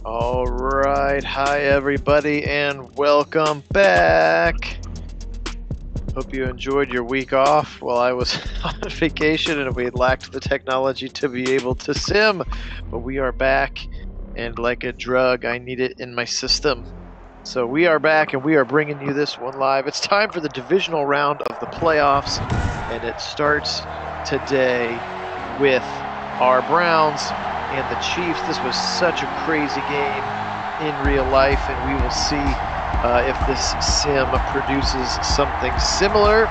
All right, hi everybody, and welcome back. Hope you enjoyed your week off while I was on vacation and we lacked the technology to be able to sim. But we are back, and like a drug, I need it in my system. So we are back, and we are bringing you this one live. It's time for the divisional round of the playoffs, and it starts today with our Browns and the Chiefs. This was such a crazy game in real life, and we will see if this sim produces something similar.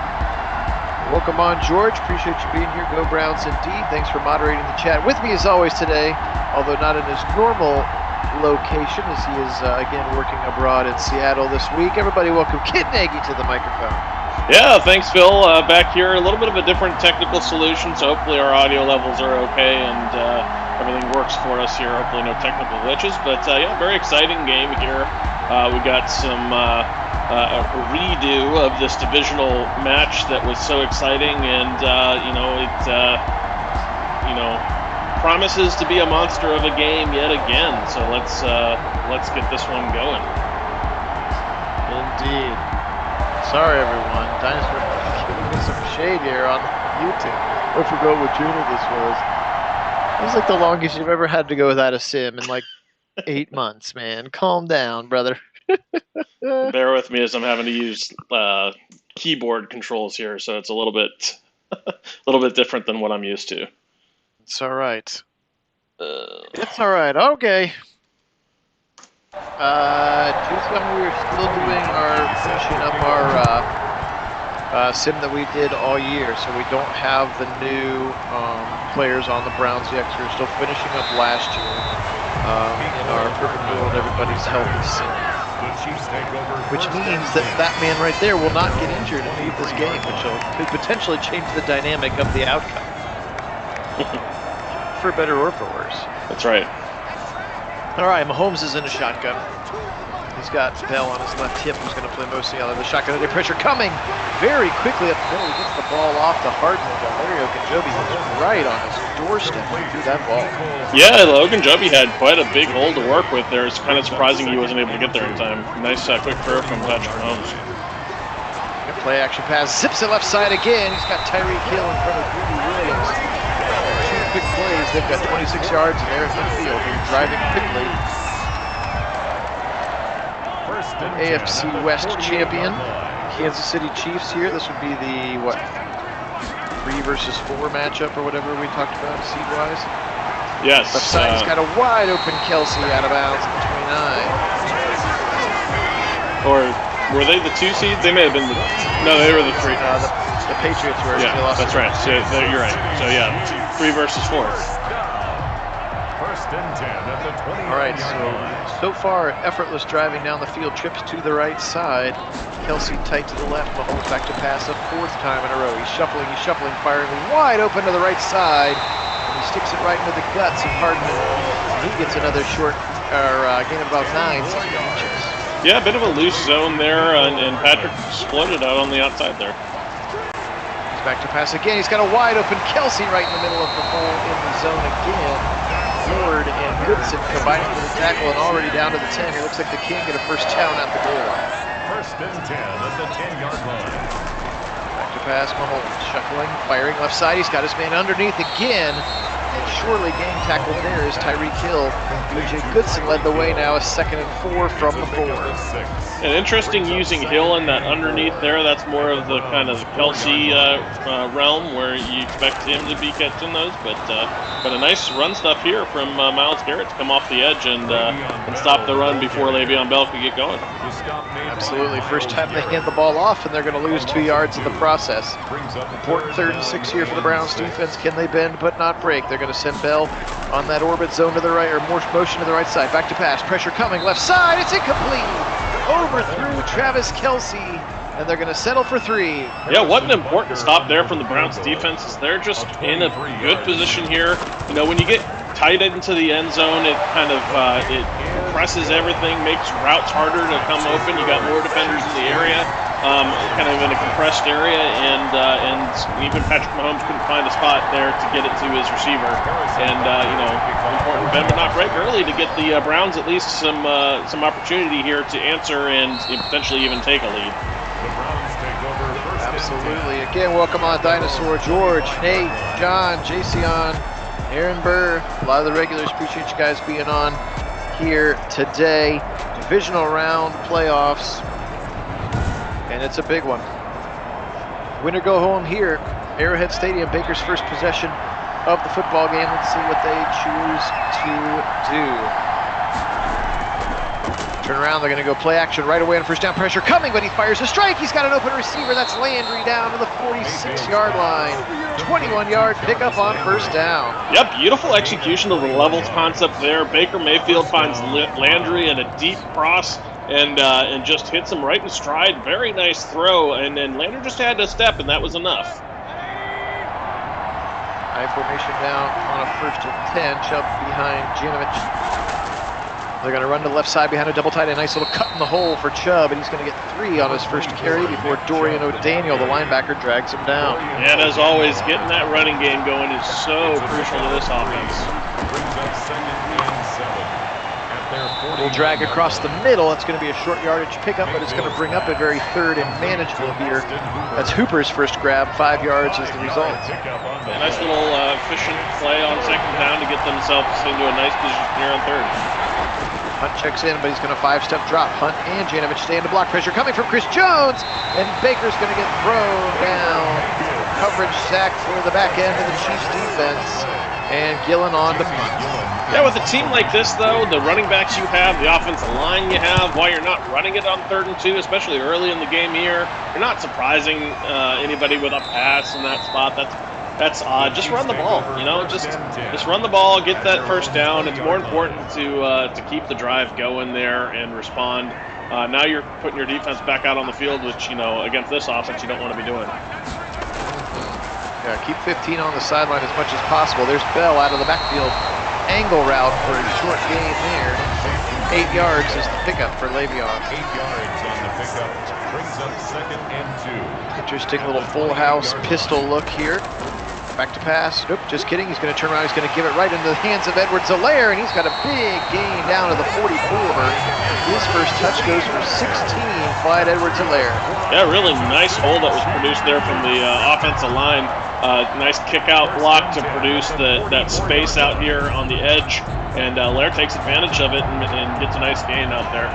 Welcome on, George. Appreciate you being here. Go Browns indeed. Thanks for moderating the chat. With me as always today, although not in his normal location, as he is again working abroad in Seattle this week. Everybody welcome Kit Nagy to the microphone. Yeah, thanks, Phil. Back here, a little bit of a different technical solution, so hopefully our audio levels are okay and everything works for us here. Hopefully no technical glitches, but yeah, very exciting game here. We got some a redo of this divisional match that was so exciting, and it promises to be a monster of a game yet again. So let's get this one going. Indeed. Sorry, everyone. Dinosaur giving me some shade here on YouTube. I forgot what channel this was. It was like the longest you've ever had to go without a sim in like 8 months, man. Calm down, brother. Bear with me as I'm having to use keyboard controls here, so it's a little bit different than what I'm used to. It's all right. It's all right. Okay. Tuesday we were still finishing up our sim that we did all year, so we don't have the new players on the Browns yet. So we're still finishing up last year in our perfect world, everybody's healthy sim. Which means that man right there will not get injured and leave this game, which could potentially change the dynamic of the outcome. For better or for worse. That's right. All right, Mahomes is in a shotgun. He's got Bell on his left hip, who's going to play mostly out of the shotgun. Under pressure coming very quickly up the middle. He gets the ball off to Harden. Larry Ogunjobi was right on his doorstep when he threw that ball. Yeah, Ogunjobi had quite a big hole to work with there. It's kind of surprising he wasn't able to get there in time. Nice quick throw from Patrick Mahomes. Good play action pass. Zips it left side again. He's got Tyreek Hill in front of Greedy Williams. Quick plays. They've got 26 yards in there at midfield. They're driving quickly. AFC West champion, Kansas City Chiefs here. This would be the, 3 versus 4 matchup or whatever we talked about seed-wise. Yes. Left side, he's got a wide open Kelsey out of bounds at the 29. Or were they the 2 seed? They may have been no, they were the 3. The Patriots were. Yeah, that's right. So you're right. So yeah, 3 versus 4. First and 10 at the 20. All right, so far, effortless driving down the field, trips to the right side. Kelsey tight to the left. Mahomes back to pass a 4th time in a row. He's shuffling, firing wide open to the right side. And he sticks it right into the guts of Harden. He gets another short, gain of about 9 inches. Yeah, a bit of a loose zone there, and Patrick exploded out on the outside there. He's back to pass again. He's got a wide open Kelsey right in the middle of the hole in the zone again. Ward and Goodson combining for the tackle and already down to the 10. It looks like they can't get a first down at the goal line. First and 10 at the 10-yard line. Back to pass, Mahomes shuffling, firing left side. He's got his man underneath again. And surely game tackled there is Tyreek Hill. B.J. Goodson led the way now, a 2nd and 4 from the 4. And interesting using Hill in that underneath there. That's more of the kind of Kelsey realm where you expect him to be catching those. But a nice run stuff here from Myles Garrett to come off the edge and stop the run before Le'Veon Bell could get going. Absolutely. First time they hand the ball off, and they're going to lose 2 yards in the process. Important 3rd and 6 here for the Browns defense. Can they bend but not break? They're going to send Bell on that orbit zone to the right, or more motion to the right side. Back to pass. Pressure coming. Left side. It's incomplete. Overthrew Travis Kelsey, and they're going to settle for 3. Yeah, what an important stop there from the Browns defense. Is they're just in a good position here. You know, when you get tight into the end zone, it kind of it presses everything, makes routes harder to come open. You got more defenders in the area. kind of in a compressed area, and even Patrick Mahomes couldn't find a spot there to get it to his receiver. And important bend but not break early to get the Browns at least some opportunity here to answer and potentially even take a lead. The Browns take over first and 10. Absolutely. Again, welcome on Dinosaur, George, Nate, John, Jason, Aaron Burr. A lot of the regulars, appreciate you guys being on here today. Divisional round playoffs, and it's a big one. Winner go home here, Arrowhead Stadium, Baker's first possession of the football game. Let's see what they choose to do. Turn around, they're gonna go play action right away on first down, pressure coming, but he fires a strike. He's got an open receiver, that's Landry down to the 46-yard line. 21-yard pickup on first down. Yep, beautiful execution of the levels concept there. Baker Mayfield finds Landry in a deep cross and just hits him right in stride. Very nice throw, and then Landry just had to step, and that was enough. High formation down on a first and 10. Chubb behind Janovich. They're going to run to the left side behind a double tight end. Nice little cut in the hole for Chubb, and he's going to get 3 on his first carry before Dorian O'Daniel, the linebacker, drags him down. And as always, getting that running game going is so crucial to this offense. Brings up second and 7. At their 40. We'll drag across the middle. That's going to be a short yardage pickup, but it's going to bring up a very third and manageable here. That's Hooper's first grab. 5 yards is the result. A nice little efficient play on second down to get themselves into a nice position here on third. Hunt checks in, but he's going to 5-step drop. Hunt and Janovich stay into block pressure coming from Chris Jones, and Baker's going to get thrown down. Coverage sack for the back end of the Chiefs defense, and Gillen on to punt. Yeah, with a team like this, though, the running backs you have, the offensive line you have, while you're not running it on 3rd and 2, especially early in the game here, you're not surprising anybody with a pass in that spot. That's odd. Just run the ball, just run the ball, get that first down. It's more important to keep the drive going there and respond. Now you're putting your defense back out on the field, which, against this offense you don't want to be doing. Yeah, keep 15 on the sideline as much as possible. There's Bell out of the backfield. Angle route for a short gain there. 8 yards is the pickup for Le'Veon. 8 yards on the pickup. Brings up second and 2. Interesting little full house pistol look here. Back to pass. Nope, just kidding. He's going to turn around. He's going to give it right into the hands of Edwards-Helaire, and he's got a big gain down to the 44. His first touch goes for 16. Clyde Edwards-Helaire. Yeah, really nice hole that was produced there from the offensive line. Nice kick-out block to produce that space out here on the edge, and Helaire takes advantage of it and gets a nice gain out there.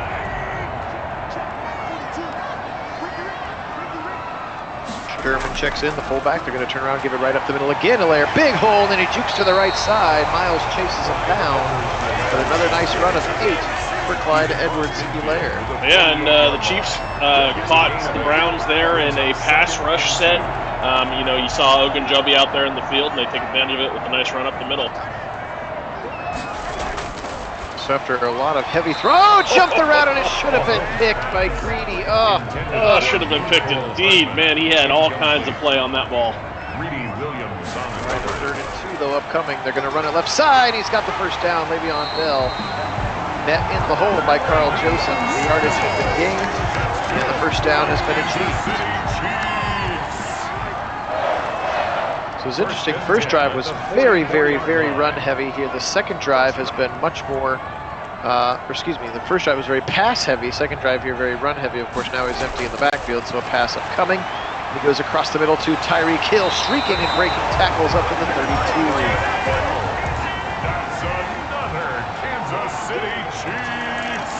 Sherman checks in, the fullback. They're going to turn around, give it right up the middle again. Helaire, big hole, and then he jukes to the right side. Miles chases him down, but another nice run of 8 for Clyde Edwards-Helaire. Yeah, and the Chiefs caught the Browns there in a pass rush set. You saw Ogunjobi out there in the field, and they take advantage of it with a nice run up the middle. So after a lot of heavy throw, jumped the route, and it should have been picked by Greedy. Should have been picked indeed. Man, he had all kinds of play on that ball. Greedy Williams on the Right, cover. 3rd and 2 though upcoming. They're going to run it left side. He's got the first down. Le'Veon Bell met in the hole by Carl Joseph. The yardage has been gained, and the first down has been achieved. So it's interesting. First drive was very, very, very run heavy here. The second drive has been much more. The first drive was very pass heavy. Second drive here very run heavy. Of course, now he's empty in the backfield, so a pass upcoming. He goes across the middle to Tyreek Hill, streaking and breaking tackles up to the 32. That's another Kansas City Chiefs.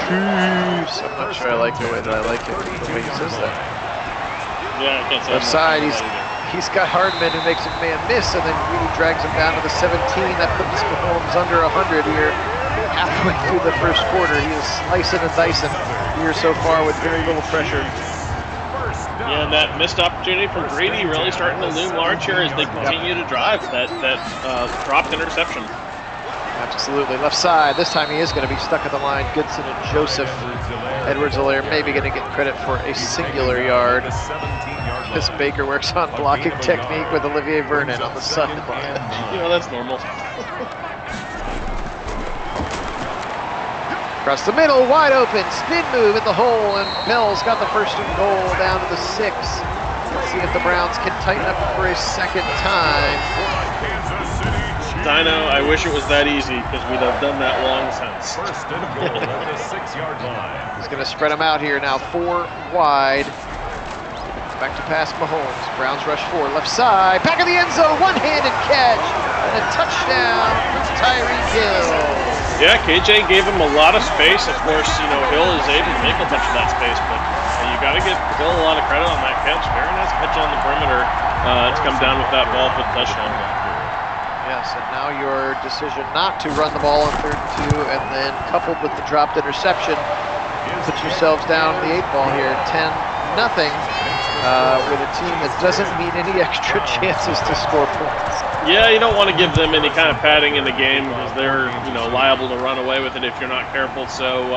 Chiefs. I'm not sure I like the way that I like it, the way he says that. Yeah, I can't say. Left side, he's got Hardman who makes a man miss, and then really drags him down to the 17. That puts Mahomes under 100 here. Halfway through the first quarter, he is slicing and dicing here so far with very little pressure. Yeah, and that missed opportunity from Greedy really starting to loom large here as they continue to drive that dropped interception. Absolutely. Left side. This time he is going to be stuck at the line. Goodson and Joseph. Edwards-Helaire maybe going to get credit for a singular yard. This Baker works on blocking technique with Olivier Vernon on the sideline. That's normal. Across the middle, wide open, spin move in the hole, and Bell's got the first and goal down to the 6. Let's see if the Browns can tighten up for a second time. Dino, I wish it was that easy because we'd have done that long since. First and goal at the 6-yard line. He's going to spread them out here now, 4 wide. Back to pass Mahomes. Browns rush 4, left side, back of the end zone, one-handed catch, and a touchdown from Tyreek Hill. Yeah, KJ gave him a lot of space. Of course, Hill is able to make a bunch of that space, but you got to give Hill a lot of credit on that catch. Very nice catch on the perimeter to come down with that ball for the touchdown. Yes, and now your decision not to run the ball on 3rd and 2, and then coupled with the dropped interception, put yourselves down the 8 ball here, 10-0. With a team that doesn't need any extra chances to score points. Yeah, you don't want to give them any kind of padding in the game because they're, liable to run away with it if you're not careful. So,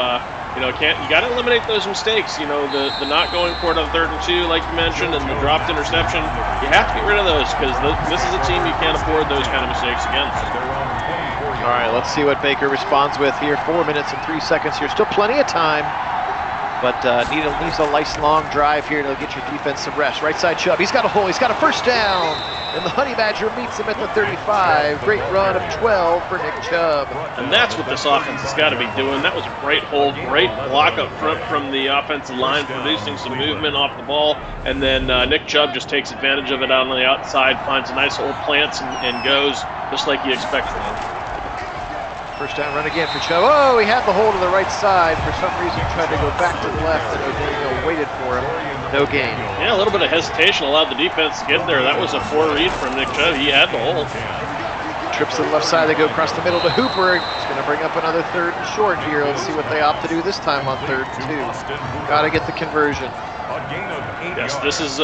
you got to eliminate those mistakes. The not going for it on 3rd and 2, like you mentioned, and the dropped interception. You have to get rid of those because this is a team you can't afford those kind of mistakes against. All right, let's see what Baker responds with here. 4 minutes and 3 seconds here. Still plenty of time. But needs a nice long drive here to get your defense some rest. Right side Chubb, he's got a hole, he's got a first down. And the Honey Badger meets him at the 35. Great run of 12 for Nick Chubb. And that's what this offense has got to be doing. That was a great hold, great block up front from the offensive line, producing some movement off the ball. And then Nick Chubb just takes advantage of it out on the outside, finds a nice hole, plants, and goes just like you expect from him. First down run again for Chubb. Oh, he had the hole to the right side. For some reason, tried to go back to the left, and O'Daniel waited for him. No gain. Yeah, a little bit of hesitation allowed the defense to get there. That was a poor read from Nick Chubb. He had the hole. Trips to the left side. They go across the middle to Hooper. He's going to bring up another 3rd and short here. Let's see what they opt to do this time on 3rd and 2. Got to get the conversion. Yes, this is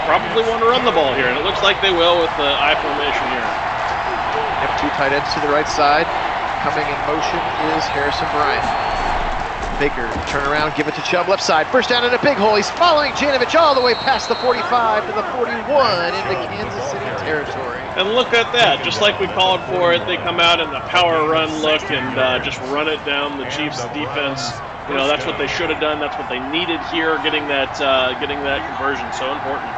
probably one to run the ball here, and it looks like they will with the I formation here. Have 2 tight ends to the right side. Coming in motion is Harrison Bryant. Baker, turn around, give it to Chubb, left side. First down in a big hole. He's following Janovich all the way past the 45 to the 41 into Kansas City territory. And look at that. Just like we called for it, they come out in a power run look and just run it down the Chiefs' defense. That's what they should have done. That's what they needed here, getting that conversion. So important.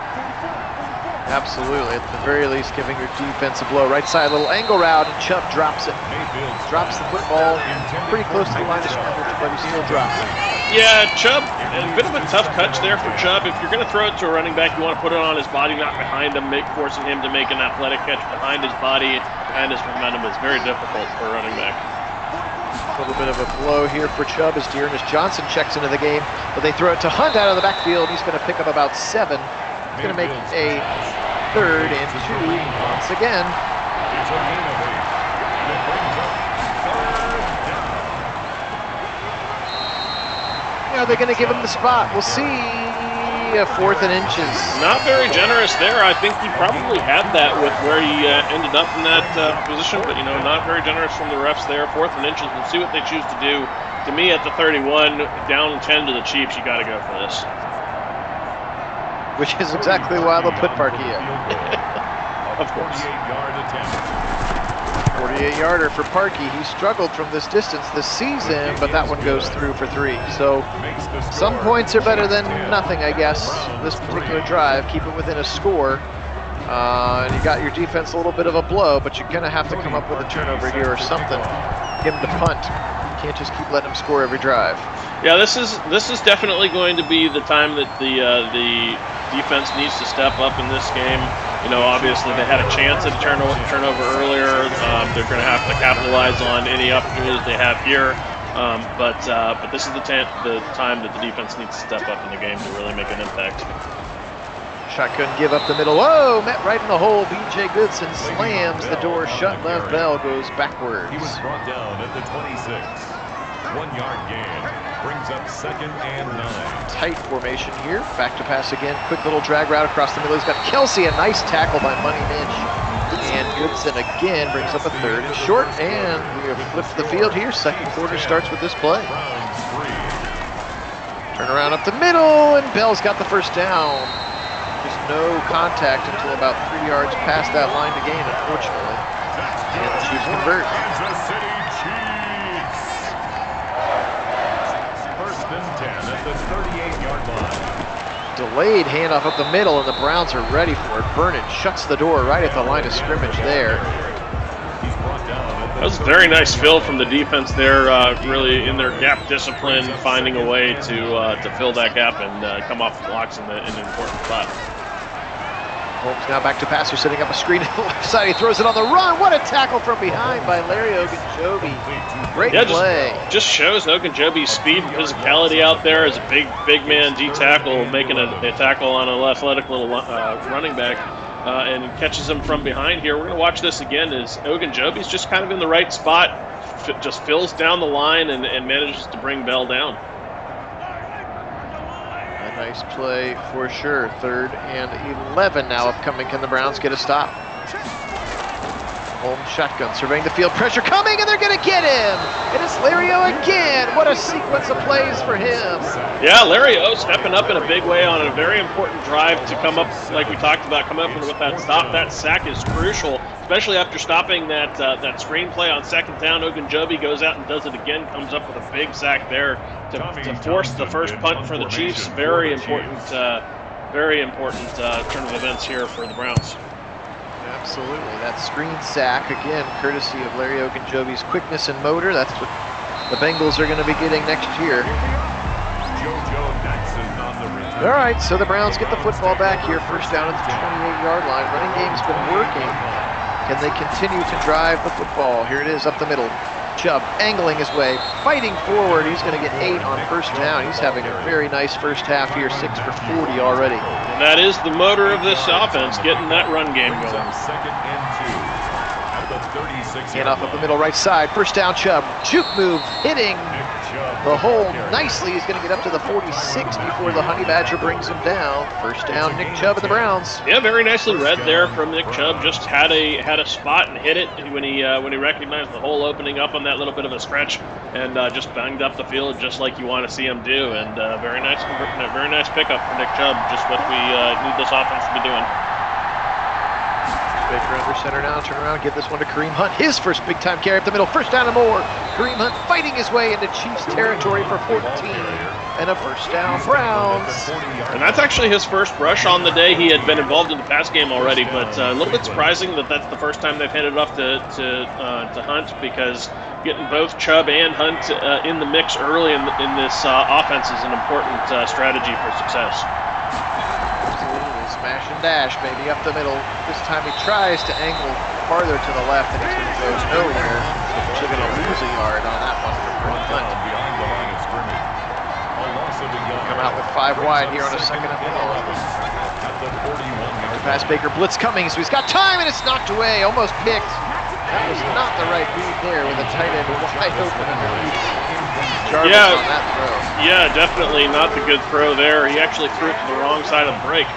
Absolutely. At the very least, giving your defense a blow. Right side, little angle route, and Chubb drops it. Drops the football pretty close to the line of scrimmage, but he still drops it. Yeah, Chubb, a bit of a tough catch there for Chubb. If you're going to throw it to a running back, you want to put it on his body, not behind him, forcing him to make an athletic catch behind his body, behind his momentum is very difficult for a running back. A little bit of a blow here for Chubb as Dearness Johnson checks into the game, but they throw it to Hunt out of the backfield. He's going to pick up about 7. He's going to make a 3rd and 2 once again. Are they going to give him the spot? We'll see. 4th and inches. Not very generous there. I think he probably had that with where he ended up in that position, but not very generous from the refs there. 4th and inches. We'll see what they choose to do. To me, at the 31, down 10 to the Chiefs, you got to go for this. Which is exactly why they'll put Parkey in. Of course. 48-yarder for Parkey. He struggled from this distance this season, but that one goes through for 3. So some points are better than nothing, I guess, this particular drive. Keep it within a score. And you got your defense a little bit of a blow, but you're going to have to come up with a turnover here or something. Get him to punt. You can't just keep letting him score every drive. Yeah, this is definitely going to be the time that the defense needs to step up in this game. Obviously they had a chance at a turnover earlier. They're going to have to capitalize on any opportunities they have here. But this is the time that the defense needs to step up in the game to really make an impact. Shotgun give up the middle. Whoa, met right in the hole. B.J. Goodson slams the door shut. Lev Bell goes backwards. He was brought down at the 26. 1-yard gain. Brings up 2nd and 9. Tight formation here. Back to pass again. Quick little drag route across the middle. He's got Kelsey. A nice tackle by Money Minch. And Goodson again brings up a 3rd and short. And we have flipped the field here. 2nd quarter starts with this play. Turn around up the middle. And Bell's got the first down. Just no contact until about 3 yards past that line to gain, unfortunately. And the Chiefs convert. the 38-yard line. Delayed handoff up the middle, and the Browns are ready for it. Vernon shuts the door right at the line of scrimmage there. He's brought down at the That was a very nice fill from the defense there, really in their gap discipline, finding a way to fill that gap and come off the blocks in an important spot. Holmes now back to passer, setting up a screen to the left side. He throws it on the run. What a tackle from behind by Larry Ogunjobi. Great play. Just shows Ogunjobi's speed and physicality out there as a big man D tackle, making a tackle on an athletic little running back, and catches him from behind here. We're going to watch this again as Ogunjobi's just kind of in the right spot, just fills down the line and manages to bring Bell down. Nice play for sure. 3rd and 11 now upcoming. Can the Browns get a stop? Holmes shotgun, surveying the field. Pressure coming, and they're going to get him. It is Larry O again. What a sequence of plays for him. Yeah, Larry O stepping up in a big way on a very important drive to come up, like we talked about, come up with that stop. That sack is crucial, especially after stopping that screen play on 2nd down. Ogunjobi goes out and does it again, comes up with a big sack there to force the first punt for the Chiefs. Very important turn of events here for the Browns. Absolutely. That screen sack, again, courtesy of Larry Ogunjobi's quickness and motor. That's what the Bengals are going to be getting next year. All right, so the Browns get the football back here. First down at the 28-yard line. Running game's been working. Can they continue to drive the football? Here it is up the middle. Chubb angling his way, fighting forward. He's going to get 8 on first down. He's having a very nice first half here, 6 for 40 already. And that is the motor of this offense, getting that run game going. 2nd and 2 at the 36. Handoff up the middle right side. First down, Chubb. Juke move, hitting the hole nicely. He's going to get up to the 46 before the Honey Badger brings him down. First down, Nick Chubb and the Browns. Yeah, very nicely read there from Nick Chubb. Just had a spot and hit it when he recognized the hole opening up on that little bit of a stretch, and just banged up the field just like you want to see him do. And very nice pickup for Nick Chubb. Just what we need this offense to be doing. Baker under center now, turn around, give this one to Kareem Hunt. His first big-time carry up the middle, first down and more. Kareem Hunt fighting his way into Chiefs territory for 14, and a first down, Browns. And that's actually his first rush on the day. He had been involved in the pass game already, but a little bit surprising that that's the first time they've handed it off to Hunt, because getting both Chubb and Hunt in the mix early in this offense is an important strategy for success. Smash and dash, baby, up the middle. This time he tries to angle farther to the left, and he's going to go nowhere. So they're going to lose a yard on that one for Kareem Hunt. Behind the line of scrimmage. A loss of a yard. Come out with 5 wide here on a 2nd and goal. At the 41-yard Pass Baker, blitz coming, so he's got time, and it's knocked away, almost picked. That was not the right read there with a tight end wide open underneath. Jarvis on that throw. Yeah, definitely not the good throw there. He actually threw it to the wrong side of the break.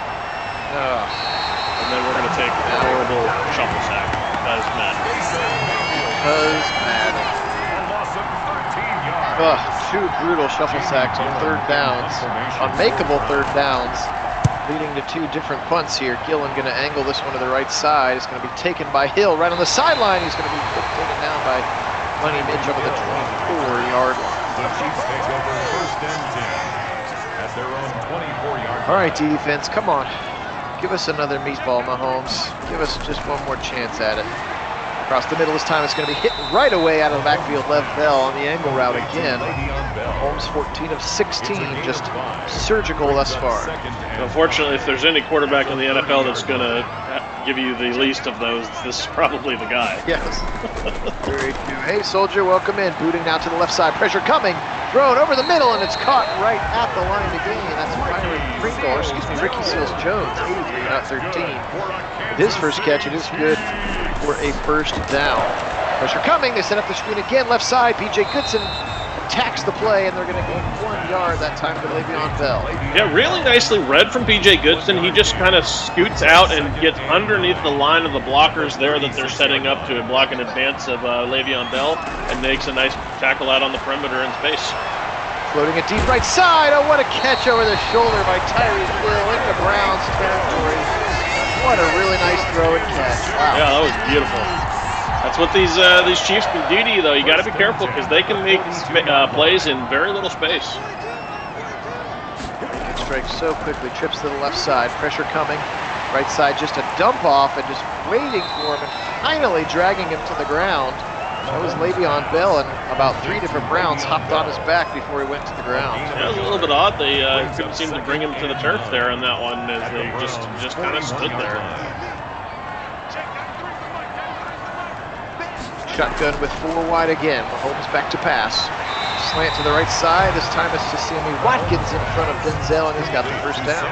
And then we're going to take a horrible shuffle sack. That is Madden. Because Madden. Two brutal shuffle sacks on 3rd downs, unmakeable 3rd downs, leading to 2 different punts here. Gillen going to angle this one to the right side. It's going to be taken by Hill right on the sideline. He's going to be taken down by Money Mitch over the 24-yard line. The Chiefs take over 1st and 10 at their own 24-yard line. All right, defense, come on. Give us another meatball, Mahomes. Give us just one more chance at it. Across the middle this time, it's going to be hit right away out of the backfield. Lev Bell on the angle route again. Mahomes 14 of 16, just surgical thus far. Unfortunately, if there's any quarterback in the NFL that's going to give you the least of those, this is probably the guy. Yes. Very good. Hey, Soldier, welcome in. Booting now to the left side. Pressure coming. Thrown over the middle, and it's caught right at the line to gain. That's Ricky Seals-Jones, 83, not 13. With his first catch, it is good for a first down. Pressure coming. They set up the screen again. Left side, P.J. Goodson attacks the play, and they're going to gain 1 yard that time to Le'Veon Bell. Yeah, really nicely read from P.J. Goodson. He just kind of scoots out and gets underneath the line of the blockers there that they're setting up to block in advance of Le'Veon Bell, and makes a nice tackle out on the perimeter in space. Floating it deep right side. Oh, what a catch over the shoulder by Tyreek Hill into Browns territory. What a really nice throw and catch. Wow. Yeah, that was beautiful. That's what these Chiefs can do to you, though. You got to be careful because they can make plays in very little space. strikes so quickly, trips to the left side, pressure coming. Right side, just a dump off and just waiting for him and finally dragging him to the ground. That was Le'Veon Bell, and about 3 different Browns hopped on his back before he went to the ground. Yeah, it was a little bit odd. They couldn't seem to bring him to the turf there on that one, as they just kind of stood there. Shotgun with 4 wide again. Mahomes back to pass. Slant to the right side. This time it's to Sammy Watkins in front of Denzel, and he's got the first down.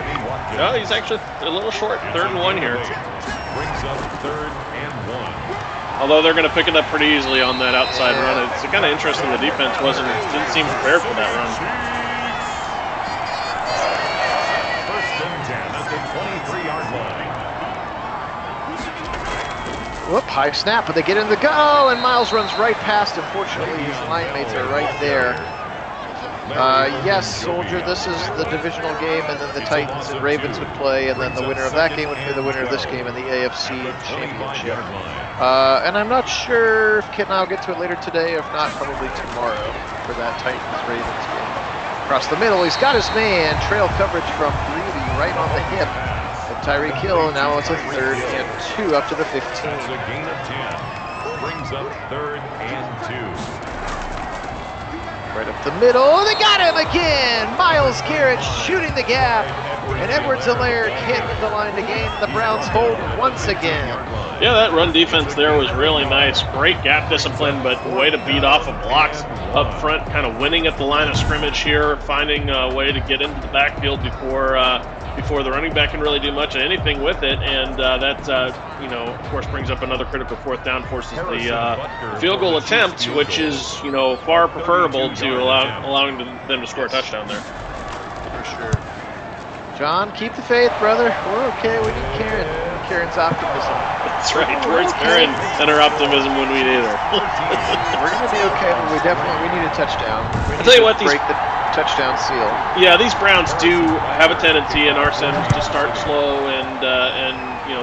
No, he's actually a little short. 3rd and 1 here. Brings up 3rd and 1. Although they're going to pick it up pretty easily on that outside run. It's kind of interesting the defense didn't seem prepared for that run. First and 10 at the 23-yard line. Whoop, high snap, but they get in the go, and Miles runs right past him. Fortunately, his line mates are right there. Yes, Soldier, this is the divisional game, and then the Titans and Ravens would play, and then the winner of that game would play the winner of this game in the AFC Championship. And I'm not sure if Kit and I will get to it later today, if not, probably tomorrow for that Titans-Ravens game. Across the middle, he's got his man. Trail coverage from Greeley right on the hip. Tyreek Hill, now it's a 3rd and 2 up to the 15. That's a gain of 10. Brings up 3rd and 2. Right up the middle, they got him again! Myles Garrett shooting the gap, and Edwards-Helaire hit the line to gain. The Browns hold once again. Yeah, that run defense there was really nice. Great gap discipline, but way to beat off of blocks up front, kind of winning at the line of scrimmage here, finding a way to get into the backfield before the running back can really do much of anything with it, and that of course brings up another critical 4th down, forces the field goal attempt, which is far preferable to allowing them to score a touchdown there. For sure. John, keep the faith, brother. We're okay. We need Karen. Karen's optimism. That's right. Where's Karen and her optimism when we need her? We're gonna be okay, but we need a touchdown. I'll tell you what, break the touchdown seal. Yeah, these Browns do have a tendency in our sense to start slow and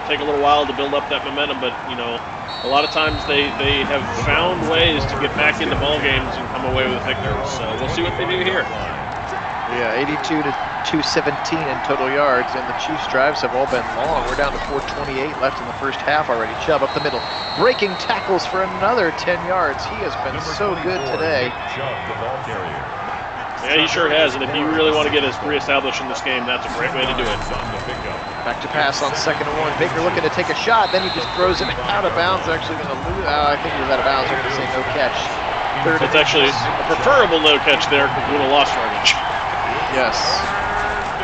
take a little while to build up that momentum, but a lot of times they have found ways to get back into ball games and come away with victories. So we'll see what they do here. Yeah, 82 to 217 in total yards, and the Chiefs' drives have all been long. We're down to 4:28 left in the first half already. Chubb up the middle, breaking tackles for another 10 yards. He has been so good today. Chubb, the ball carrier. Yeah, he sure has, and if you really want to get us reestablished in this game, that's a great way to do it. Back to pass on 2nd and 1. Baker looking to take a shot, then he just throws it out of bounds. Actually going to lose. I think he was out of bounds. I'm going to say no catch. It's actually a preferable no catch there because we would have lost yardage. Yes.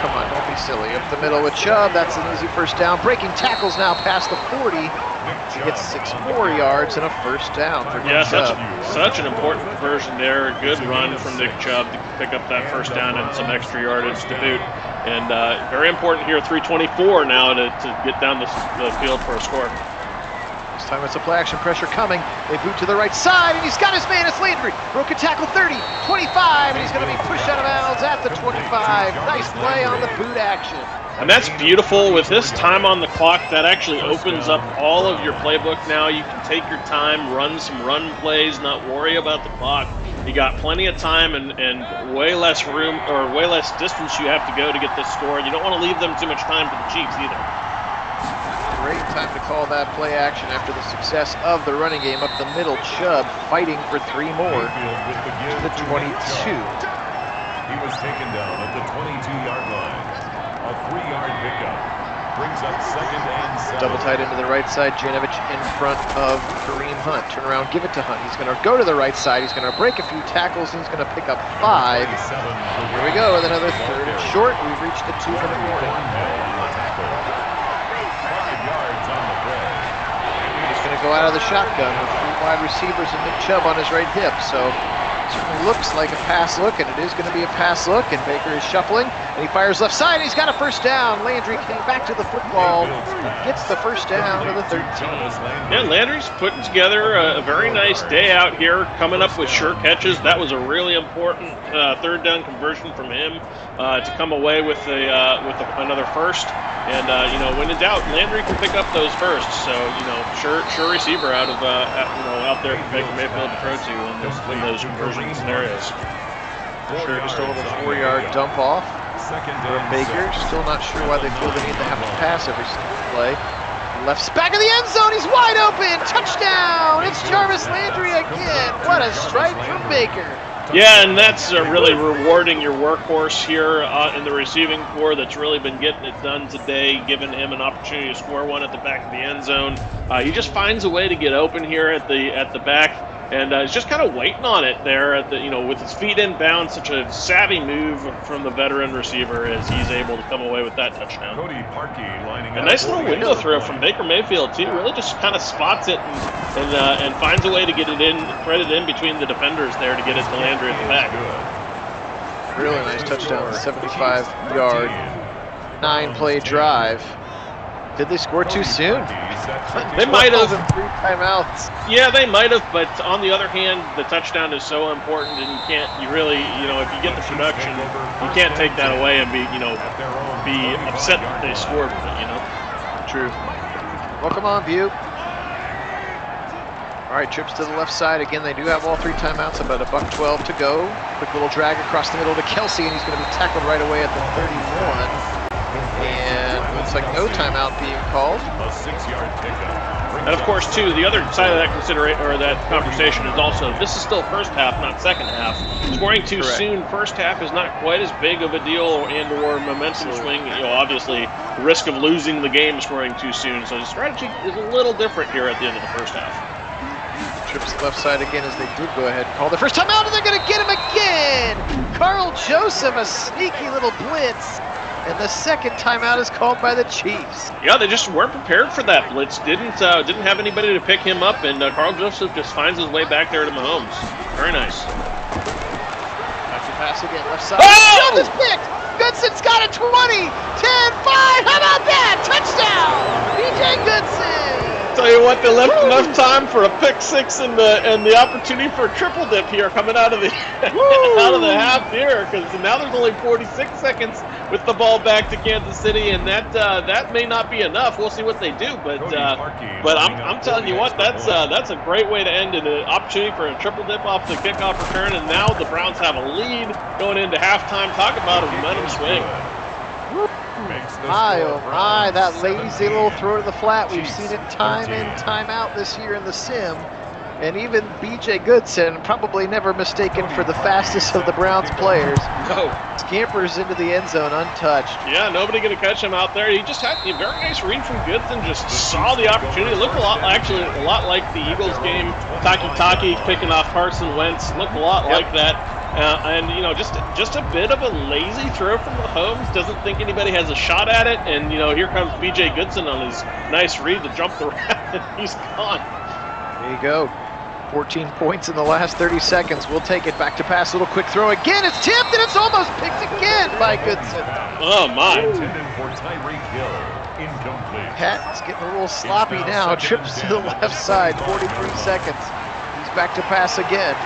Come on, don't be silly. Up the middle with Chubb. That's an easy first down. Breaking tackles now past the 40. He gets 6 more yards and a first down for Nick Chubb. Such an important conversion there. A good run from Nick Chubb to pick up that first down and some extra yardage to boot. And very important here, 3:24 now to get down the field for a score. This time it's a play action pressure coming. They boot to the right side, and he's got his man. It's Landry. Broken tackle 30, 25, and he's going to be pushed out of bounds at the 25. Nice play on the boot action. And that's beautiful. With this time on the clock, that actually opens up all of your playbook now. You can take your time, run some run plays, not worry about the clock. You got plenty of time and way less room or way less distance you have to go to get this score. You don't want to leave them too much time for the Chiefs either. Great time to call that play action after the success of the running game. Up the middle, Chubb fighting for 3 more to the 22. He was taken down at the 22-yard line. A 3-yard pickup brings up 2nd and 7. Double tight into the right side. Janovich in front of Kareem Hunt. Turn around, give it to Hunt. He's going to go to the right side. He's going to break a few tackles, and he's going to pick up 5. Here we go with another 3rd and short. We've reached the 2-minute warning. He's going to go out of the shotgun with 3 wide receivers and Nick Chubb on his right hip. So certainly looks like a pass look, and it is going to be a pass look, and Baker is shuffling, and he fires left side, and he's got a first down. Landry came back to the football, gets the first down to the 13. Yeah, Landry's putting together a very nice day out here, coming up with sure catches. That was a really important 3rd down conversion from him to come away with another first. And when in doubt, Landry can pick up those firsts. So sure receiver out there for Baker Mayfield to throw to in those conversion scenarios. For sure, just a little 4-yard dump off. second From and Baker, 6. still not sure why they feel the need to have to pass every single play. Left back of the end zone, he's wide open, touchdown! It's Jarvis Landry again. What a strike from Baker. Yeah, and that's really rewarding your workhorse here in the receiving corps that's really been getting it done today, giving him an opportunity to score one at the back of the end zone. He just finds a way to get open here at the back, and he's just kind of waiting on it there at the with his feet inbound. Such a savvy move from the veteran receiver as he's able to come away with that touchdown. Cody Parkey lining A up. nice little window throw from Baker Mayfield too. Really just kind of spots it and finds a way to get it in, thread it in between the defenders there to get it to Landry at the back. Really nice touchdown, 75-yard, 9-play drive. Did they score too soon? They might have. 3 timeouts. Yeah, they might have, but on the other hand, the touchdown is so important, and if you get the production, you can't take that away and be upset that they scored with it, True. Welcome on, View. All right, trips to the left side. Again, they do have all 3 timeouts, about $1:12 to go. Quick little drag across the middle to Kelsey, and he's going to be tackled right away at the 31. And looks like no timeout being called. A 6-yard pickup. And of course, too, the other side of that conversation is also this is still first half, not second half. Scoring too soon first half is not quite as big of a deal or momentum swing. Obviously, risk of losing the game scoring too soon. So the strategy is a little different here at the end of the first half. Trips left side again as they did go ahead and call the first time out, and they're going to get him again. Carl Joseph, a sneaky little blitz. And the second timeout is called by the Chiefs. Yeah, they just weren't prepared for that blitz. Didn't have anybody to pick him up, and Carl Joseph just finds his way back there to Mahomes. Very nice. Back to pass again, left side. Oh! Field is picked. Goodson's got it. 20, 10, 5. How about that? Touchdown, BJ Goodson. Tell you what, they left enough time for a pick six and the opportunity for a triple dip here coming out of the out of the half here, because now there's only 46 seconds with the ball back to Kansas City, and that may not be enough. We'll see what they do, but I'm telling you what, that's a great way to end an opportunity for a triple dip off the kickoff return, and now the Browns have a lead going into halftime. Talk about a momentum swing. My, oh my, that lazy little throw to the flat. We've seen it time in, time out this year in the sim. And even B.J. Goodson, probably never mistaken for the fastest of the Browns players. No. Scampers into the end zone untouched. Yeah, nobody going to catch him out there. He just had a very nice read from Goodson, just saw the opportunity. It looked a lot like the Eagles game. Taki picking off Carson Wentz. Looked a lot like that. And just a bit of a lazy throw from Mahomes. Doesn't think anybody has a shot at it. And here comes B.J. Goodson on his nice read to jump the route, and he's gone. There you go. 14 points in the last 30 seconds. We'll take it back to pass. Little quick throw again. It's tipped, and it's almost picked again by Goodson. Oh my! Pat's getting a little sloppy now. Trips to the left side. 43 seconds. He's back to pass again.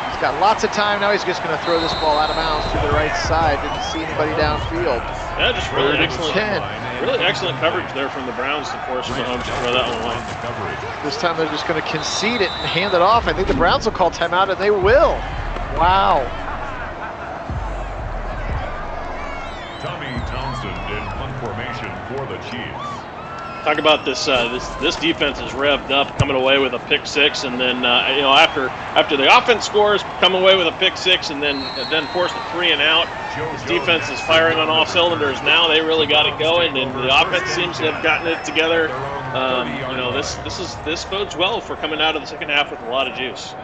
He's got lots of time now. He's just going to throw this ball out of bounds to the right side. Didn't see anybody downfield. Yeah, just really excellent coverage there from the Browns to force Mahomes to throw that one away. This time they're just going to concede it and hand it off. I think the Browns will call timeout, and they will. Wow. Tommy Townsend in punt formation for the Chiefs. Talk about this defense is revved up, coming away with a pick six, and then after the offense scores, come away with a pick six, and then force a 3 and out. This defense is firing on all cylinders now. They really got it going, and the offense seems to have gotten it together. This bodes well for coming out of the second half with a lot of juice. All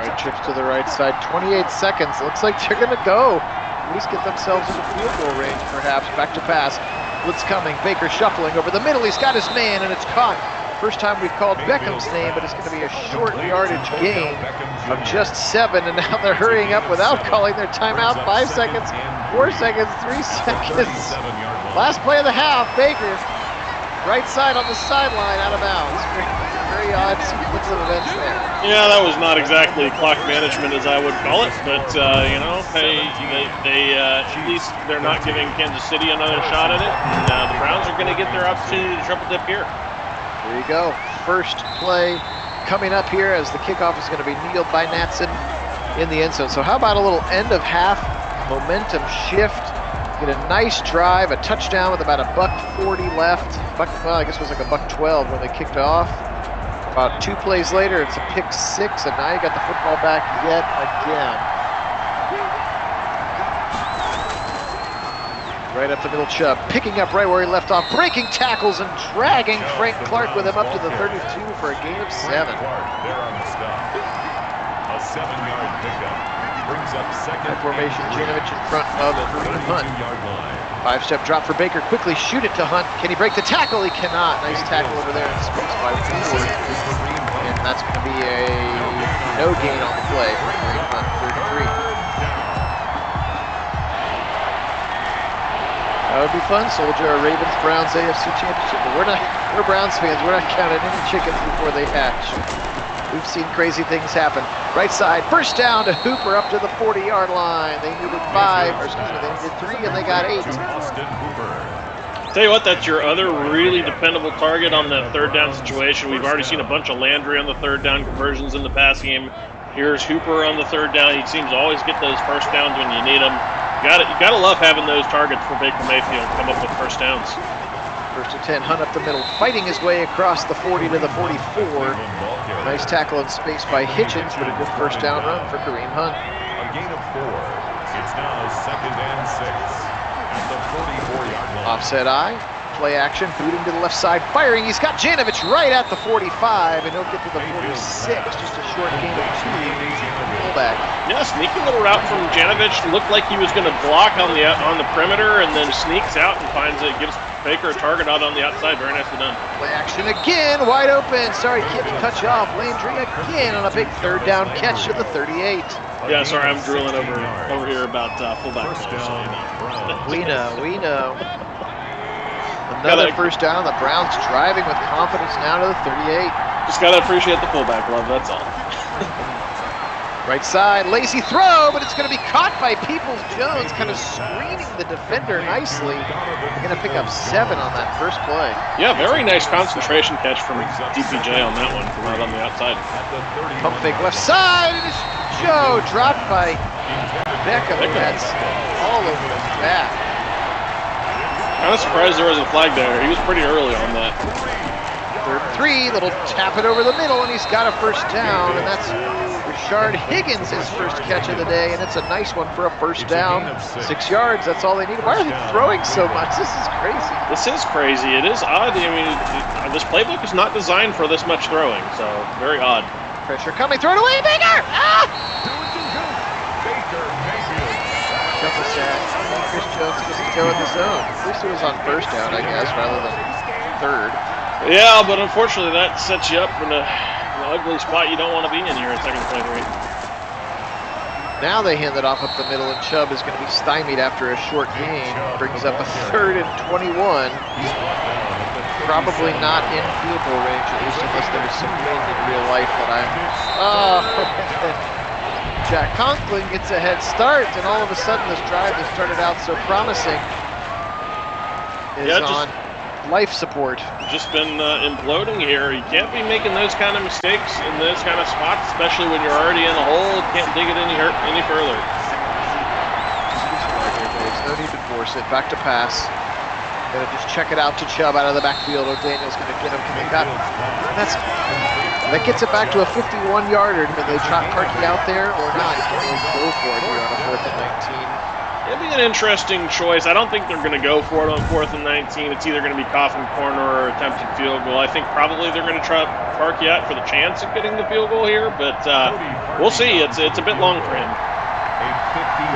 right, trips to the right side. 28 seconds. Looks like they're going to go. At least get themselves into field goal range, perhaps. Back to pass. Blitz coming. Baker shuffling over the middle. He's got his man, and it's caught. First time we've called Beckham's name, but it's going to be a short yardage gain of just 7, and now they're hurrying up without calling their timeout. 5 seconds, 4 seconds, 3 seconds. Last play of the half. Baker, right side on the sideline, out of bounds. Very odd sequence of events there. Yeah, that was not exactly clock management as I would call it, but hey, at least they're not giving Kansas City another shot at it, and the Browns are going to get their opportunity to triple dip here. There you go. First play coming up here as the kickoff is going to be kneeled by Natson in the end zone. So how about a little end of half momentum shift, get a nice drive, a touchdown with about $1:40 left. Well, I guess it was like $1:12 when they kicked off. About 2 plays later, it's a pick 6, and now you got the football back yet again. Right up the middle, Chubb picking up right where he left off, breaking tackles and dragging Frank Clark with him up to the 32 for a gain of 7. There on the stop. A 7-yard pickup brings up second. High formation, Janovich in front of Kareem Hunt. 32-yard line. 5-step drop for Baker, quickly shoot it to Hunt. Can he break the tackle? He cannot. Nice tackle over there in space by Ford. And that's going to be a no gain on the play for Kareem Hunt, 33. That would be fun, Soldier. A Ravens-Browns AFC Championship. But we're Browns fans. We're not counting any chickens before they hatch. We've seen crazy things happen. Right side, first down to Hooper up to the 40-yard line. They needed 5, or excuse me, they needed 3, and they got 8. Tell you what, that's your other really dependable target on the third down situation. We've already seen a bunch of Landry on the third down conversions in the pass game. Here's Hooper on the third down. He seems to always get those first downs when you need them. You gotta love having those targets for Baker Mayfield come up with first downs. First and 10, Hunt up the middle, fighting his way across the 40 to the 44. Nice tackle in space by Hitchens, but a good first down run for Kareem Hunt. A gain of 4. It's now 2nd and 6 at the 44-yard line. Offset eye, play action, booting to the left side, firing. He's got Janovich right at the 45, and he'll get to the 46. Just a short gain of 2. Fullback. Yeah, sneaky little route from Janovich. Looked like he was going to block on the perimeter, and then sneaks out and finds it. Gives Baker a target out on the outside. Very nicely done. Play action again, wide open. Sorry, Kit, to cut you off. Landry again on a big third down catch to the 38. Yeah, sorry, I'm drooling over here about fullback. We know. Another first down. The Browns driving with confidence now to the 38. Just gotta appreciate the fullback love. That's all. Right side, lazy throw, but it's going to be caught by Peoples-Jones, kind of screening the defender nicely. Going to pick up 7 on that first play. Yeah, very nice concentration catch from DPJ on that one, from right on the outside. Pump fake left side, and it's Joe dropped by Beckham. That's all over his back. Kind of surprised there wasn't a flag there. He was pretty early on that. 3rd 3, little tap it over the middle, and he's got a first down, and that's Rashard Higgins, his first catch of the day, and it's a nice one for a first down. 6 yards, that's all they need. Why are they throwing so much? This is crazy. This is crazy. It is odd. I mean, this playbook is not designed for this much throwing, so very odd. Pressure coming, throw it away, Baker! Ah! Couple sacks. Chris Jones gets to go in the zone. At least it was on first down, I guess, rather than 3rd. Yeah, but unfortunately that sets you up in an ugly spot you don't want to be in here at 2nd and 23. Now they hand it off up the middle, and Chubb is going to be stymied after a short gain. Brings up a 3rd and 21. Probably not in field goal range, at least unless there's some wind in real life that I'm... Oh, Jack Conklin gets a head start, and all of a sudden this drive that started out so promising is on life support. Just been imploding here. You can't be making those kind of mistakes in those kind of spots, especially when you're already in a hole. Can't dig it any further. There's no need to force it. Back to pass. Gonna just check it out to Chubb out of the backfield. O'Daniel's gonna get him. That gets it back to a 51-yarder. Can they trot Parkey out there or not? Can they go for it here on a 4th and 19? It'll be an interesting choice. I don't think they're going to go for it on 4th and 19. It's either going to be coffin corner or attempted field goal. I think probably they're going to try Parkey out for the chance of getting the field goal here, but we'll see. It's a bit long for him.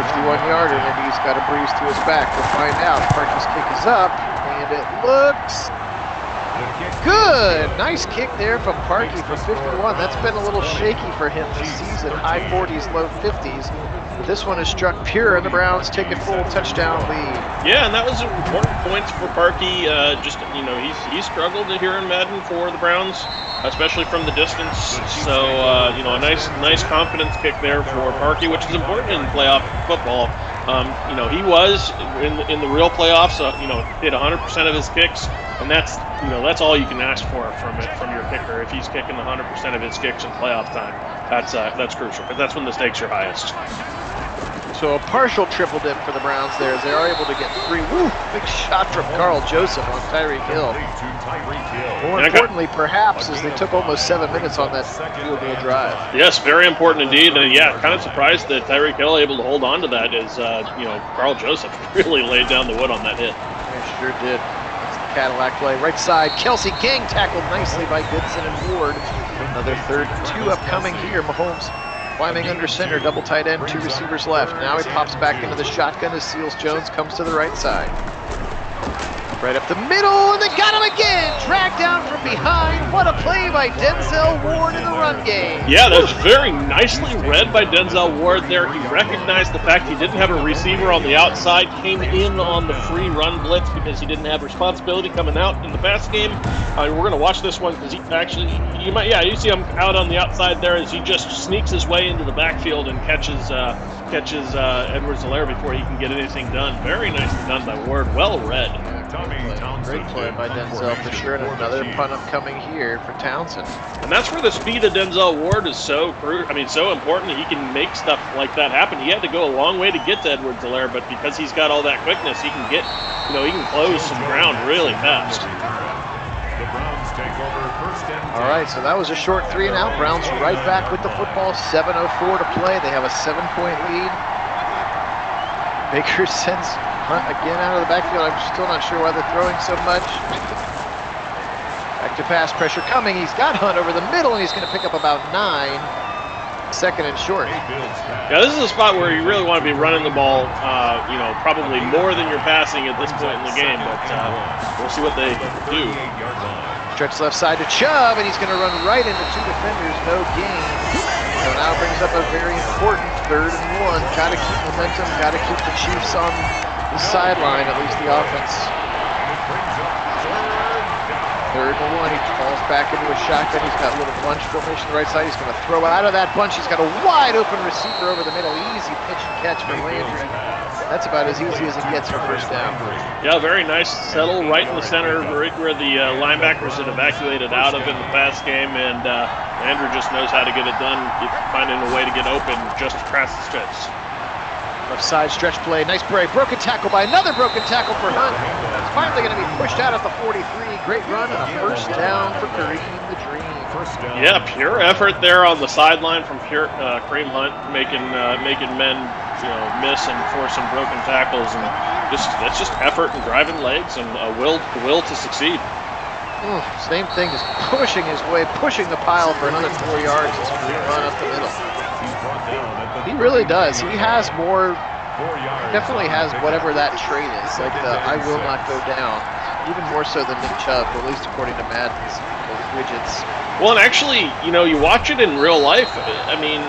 51-yarder, and he's got a breeze to his back. We'll find out. Parkey's kick is up, and it looks good. Nice kick there from Parkey for 51. That's been a little shaky for him this season. High 40s, low 50s. This one is struck pure, and the Browns take a full touchdown lead. Yeah, and that was important points for Parkey. He struggled here in Madden for the Browns, especially from the distance. So, a nice confidence kick there for Parkey, which is important in playoff football. He was in the real playoffs. Hit 100% of his kicks, and that's all you can ask for from your kicker. If he's kicking 100% of his kicks in playoff time, that's crucial, because that's when the stakes are highest. So a partial triple dip for the Browns there as they are able to get 3. Woo! Big shot from Carl Joseph on Tyreek Hill. More importantly, perhaps, as they took almost 7 minutes on that field goal drive. Yes, very important indeed. And yeah, kind of surprised that Tyreek Hill able to hold on to that as, Carl Joseph really laid down the wood on that hit. Yeah, sure did. That's the Cadillac play. Right side, Kelsey gang tackled nicely by Goodson and Ward. Another 3rd and 2 upcoming here. Mahomes climbing under center, double tight end, 2 receivers left. Now he pops back into the shotgun as Seals Jones comes to the right side. Right up the middle, and they got him again! Dragged down from behind. What a play by Denzel Ward in the run game. Yeah, that was very nicely read by Denzel Ward there. He recognized the fact he didn't have a receiver on the outside, came in on the free run blitz because he didn't have responsibility coming out in the pass game. We're going to watch this one because he actually, you see him out on the outside there as he just sneaks his way into the backfield and catches Edwards-Helaire before he can get anything done. Very nicely done by Ward. Well read. Great play by Denzel for sure, and another punt upcoming here for Townsend. And that's where the speed of Denzel Ward is so important. He can make stuff like that happen. He had to go a long way to get to Edwards-Helaire, but because he's got all that quickness, he can get, he can close some ground really fast. All right, so that was a short 3 and out. Browns right back with the football. 7:04 to play. They have a 7-point lead. Baker sends Hunt again out of the backfield. I'm still not sure why they're throwing so much. Back to pass pressure coming. He's got Hunt over the middle, and he's going to pick up about 9. 2nd and short. Yeah, this is a spot where you really want to be running the ball, probably more than you're passing at this point in the game, but we'll see what they do. Stretch left side to Chubb, and he's going to run right into 2 defenders. No gain. So now brings up a very important 3rd and 1. Got to keep momentum. Got to keep the Chiefs on the sideline, at least the offense. 3rd and 1. He falls back into a shotgun. He's got a little bunch formation on the right side. He's going to throw out of that bunch. He's got a wide open receiver over the middle. Easy pitch and catch for Landry. That's about as easy as it gets for first down. Yeah, very nice. Settle right in the center, right where the linebackers had evacuated out of in the pass game, and Andrew just knows how to get it done, finding a way to get open just across the stretch. Left side stretch play, nice break. Broken tackle by another broken tackle for Hunt. It's finally going to be pushed out at the 43. Great run and a first down for Kareem the Dream. Yeah, pure effort there on the sideline from Kareem Hunt, making men miss and force some broken tackles, and that's just effort and driving legs and a will to succeed. Same thing, just pushing his way, pushing the pile for another 4 yards as Kareem run up the middle. He really does. He has more. Definitely has whatever that trait is, like the I will not go down. Even more so than Nick Chubb, at least according to Madden's widgets. Well, and actually, you watch it in real life. I mean,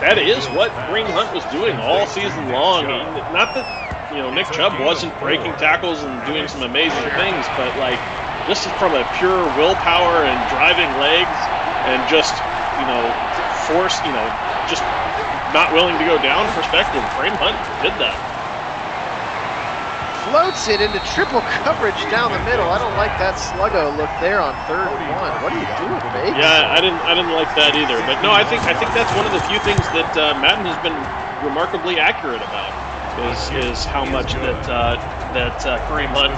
that is what Kareem Hunt was doing all season long. Not that, Nick Chubb wasn't breaking tackles and doing some amazing things, but this is from a pure willpower and driving legs and just, force, just not willing to go down perspective. Kareem Hunt did that. Floats it into triple coverage down the middle. I don't like that sluggo look there on 3rd and 1. What are you doing, Bates? Yeah, I didn't like that either. But no, I think that's one of the few things that Madden has been remarkably accurate about is how much that Kareem Hunt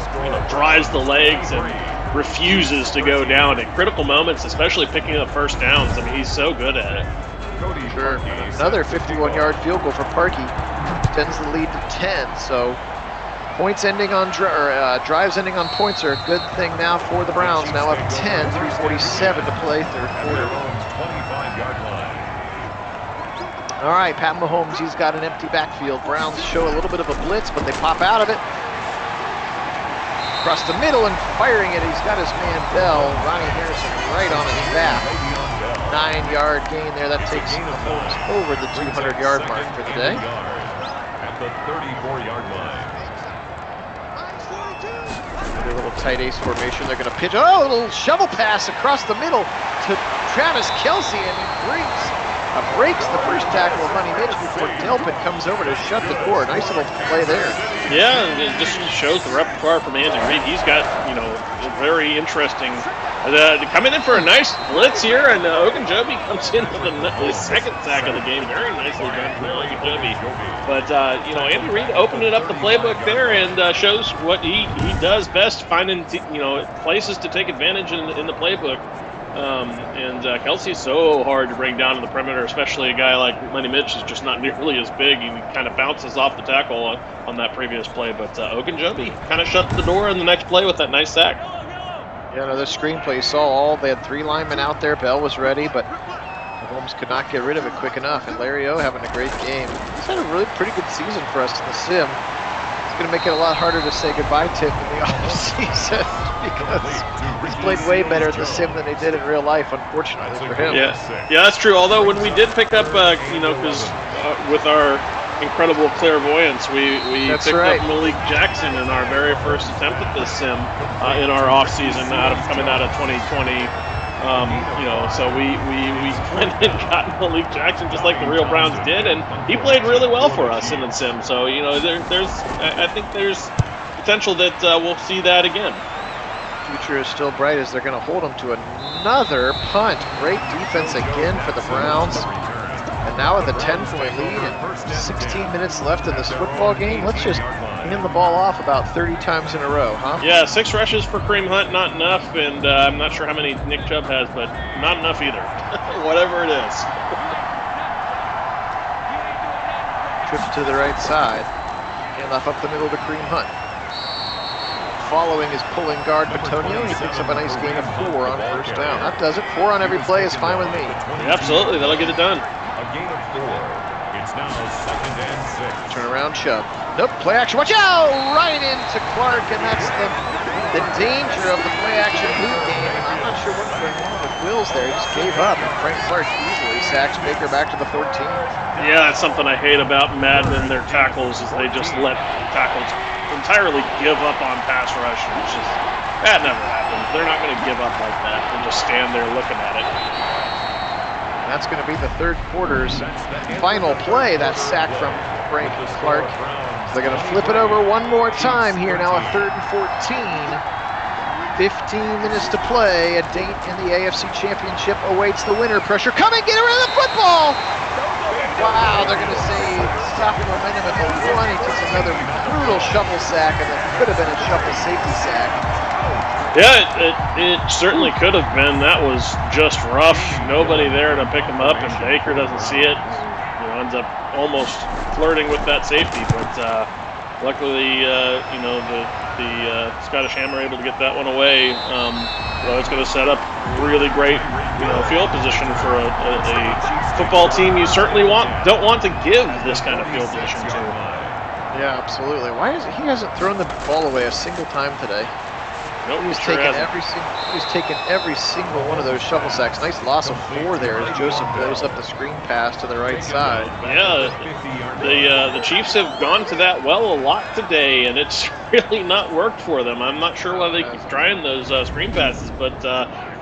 drives the legs and refuses to go down at critical moments, especially picking up first downs. I mean, he's so good at it. Sure. Another 51-yard field goal for Parkey extends the lead to 10. So. Points ending on drives ending on points are a good thing now for the Browns. Now up 10, 3:47 to play, 3rd quarter. All right, Pat Mahomes, he's got an empty backfield. Browns show a little bit of a blitz, but they pop out of it. Across the middle and firing it, he's got his man Bell, Ronnie Harrison right on his back. 9-yard gain there. That takes Mahomes over the 200-yard mark for the day. At the 34-yard line. A little tight ace formation. They're going to pitch. Oh, a little shovel pass across the middle to Travis Kelce, and he breaks the first tackle of Money Mitch before Delpit comes over to shut the door. Nice little play there. Yeah, and it just shows the repertoire from Andy Reid. He's got, a very interesting Coming in for a nice blitz here, and Ogunjobi comes in with his second sack of the game. Very nicely done from Ogunjobi. But, Andy Reid opened it up the playbook there and shows what he does best, finding, places to take advantage in the playbook. Kelsey's so hard to bring down to the perimeter, especially a guy like Lenny Mitch is just not nearly as big. He kind of bounces off the tackle on that previous play. But Ogunjobi kind of shut the door in the next play with that nice sack. Yeah, another screenplay. You saw they had 3 linemen out there. Bell was ready, but Holmes could not get rid of it quick enough. And Larry O having a great game. He's had a really pretty good season for us in the sim. It's going to make it a lot harder to say goodbye to him in the offseason because he's played way better in the sim than he did in real life, unfortunately for him. Yeah, that's true. Although when we did pick up, because with our incredible clairvoyance, we picked up Malik Jackson in our very first attempt at this sim in our off season, coming out of 2020. So we went and got Malik Jackson just like the real Browns did, and he played really well for us in the sim. So I think there's potential that we'll see that again. Future is still bright as they're going to hold him to another punt. Great defense again for the Browns. And now with a 10-point lead and 16 minutes left in this football game, let's just hand the ball off about 30 times in a row, huh? Yeah, 6 rushes for Kareem Hunt, not enough, and I'm not sure how many Nick Chubb has, but not enough either. Whatever it is. Trip to the right side. Hand off up the middle to Kareem Hunt. Following his pulling guard, Petonio, he picks up a nice gain of 4 on first down. That does it. 4 on every play is fine with me. Yeah, absolutely, that'll get it done. A gain of 4. It's now 2nd and 6. Turn around, Chubb. Nope, play action. Watch out! Right into Clark, and that's the danger of the play action boot game. I'm not sure what's going on with Wills there. He just gave up, and Frank Clark easily sacks Baker back to the 14. Yeah, that's something I hate about Madden and their tackles is they just let tackles entirely give up on pass rush. It's just, that never happens. They're not going to give up like that and just stand there looking at it. That's going to be the third quarter's final play, that sack from Frank Clark. So they're going to flip it over one more time here, now a 3rd and 14. 15 minutes to play. A date in the AFC Championship awaits the winner. Pressure coming, get rid of the football! Wow, they're going to say stopping momentum at the 1. He takes another brutal shuffle sack, and that could have been a shuffle safety sack. Yeah, it certainly could have been. That was just rough. Nobody there to pick him up, and Baker doesn't see it. Ends up almost flirting with that safety, but luckily, the Scottish Hammer able to get that one away. It's going to set up really great, field position for a football team you certainly don't want to give this kind of field position to. Yeah, absolutely. Why is he hasn't thrown the ball away a single time today? Nope, He was taking every single one of those shuffle sacks. Nice loss of 4 there as Joseph blows up the screen pass to the right side. Yeah, the Chiefs have gone to that well a lot today, and it's really not worked for them. I'm not sure why they keep trying those screen passes, but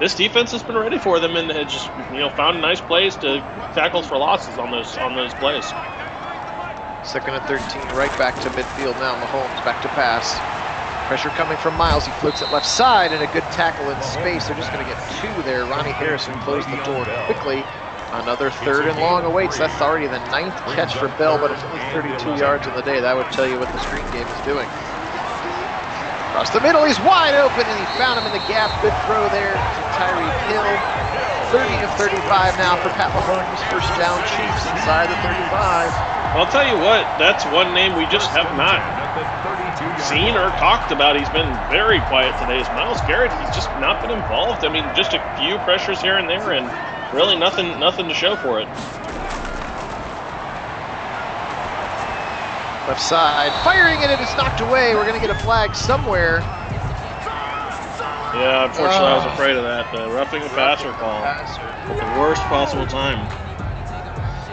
this defense has been ready for them and has just found nice plays to tackles for losses on those plays. 2nd and 13, right back to midfield now. Mahomes back to pass. Pressure coming from Miles. He floats it left side and a good tackle in space. They're just going to get 2 there. Ronnie Harrison closed the door quickly. Another 3rd and long awaits. That's already the 9th catch for Bell, but it's only 32 yards on the day. That would tell you what the screen game is doing. Across the middle, he's wide open, and he found him in the gap. Good throw there to Tyreek Hill. 30 of 35 now for Pat Mahomes. First down, Chiefs inside the 35. I'll tell you what, that's one name we just have not seen or talked about. He's been very quiet today. Is Myles Garrett. He's just not been involved. I mean, just a few pressures here and there, and really nothing to show for it. Left side, firing it, and it's knocked away. We're going to get a flag somewhere. Yeah, unfortunately, I was afraid of that. The roughing the passer call at the worst possible time.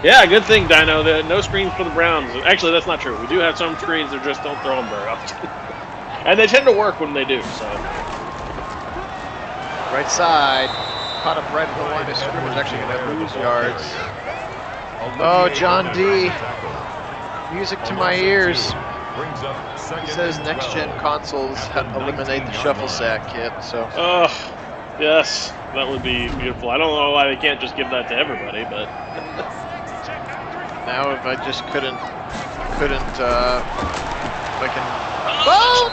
Yeah, good thing, Dino. No screens for the Browns. Actually, that's not true. We do have some screens. They just don't throw them very often. And they tend to work when they do. So. Right side. Caught up right at the line of scrimmage. Actually going to lose yards. Oh, John D. Music to my ears. He says next-gen consoles eliminate the shuffle sack, Kit. So. Yes, that would be beautiful. I don't know why they can't just give that to everybody, but now if I just couldn't, if I can. Oh,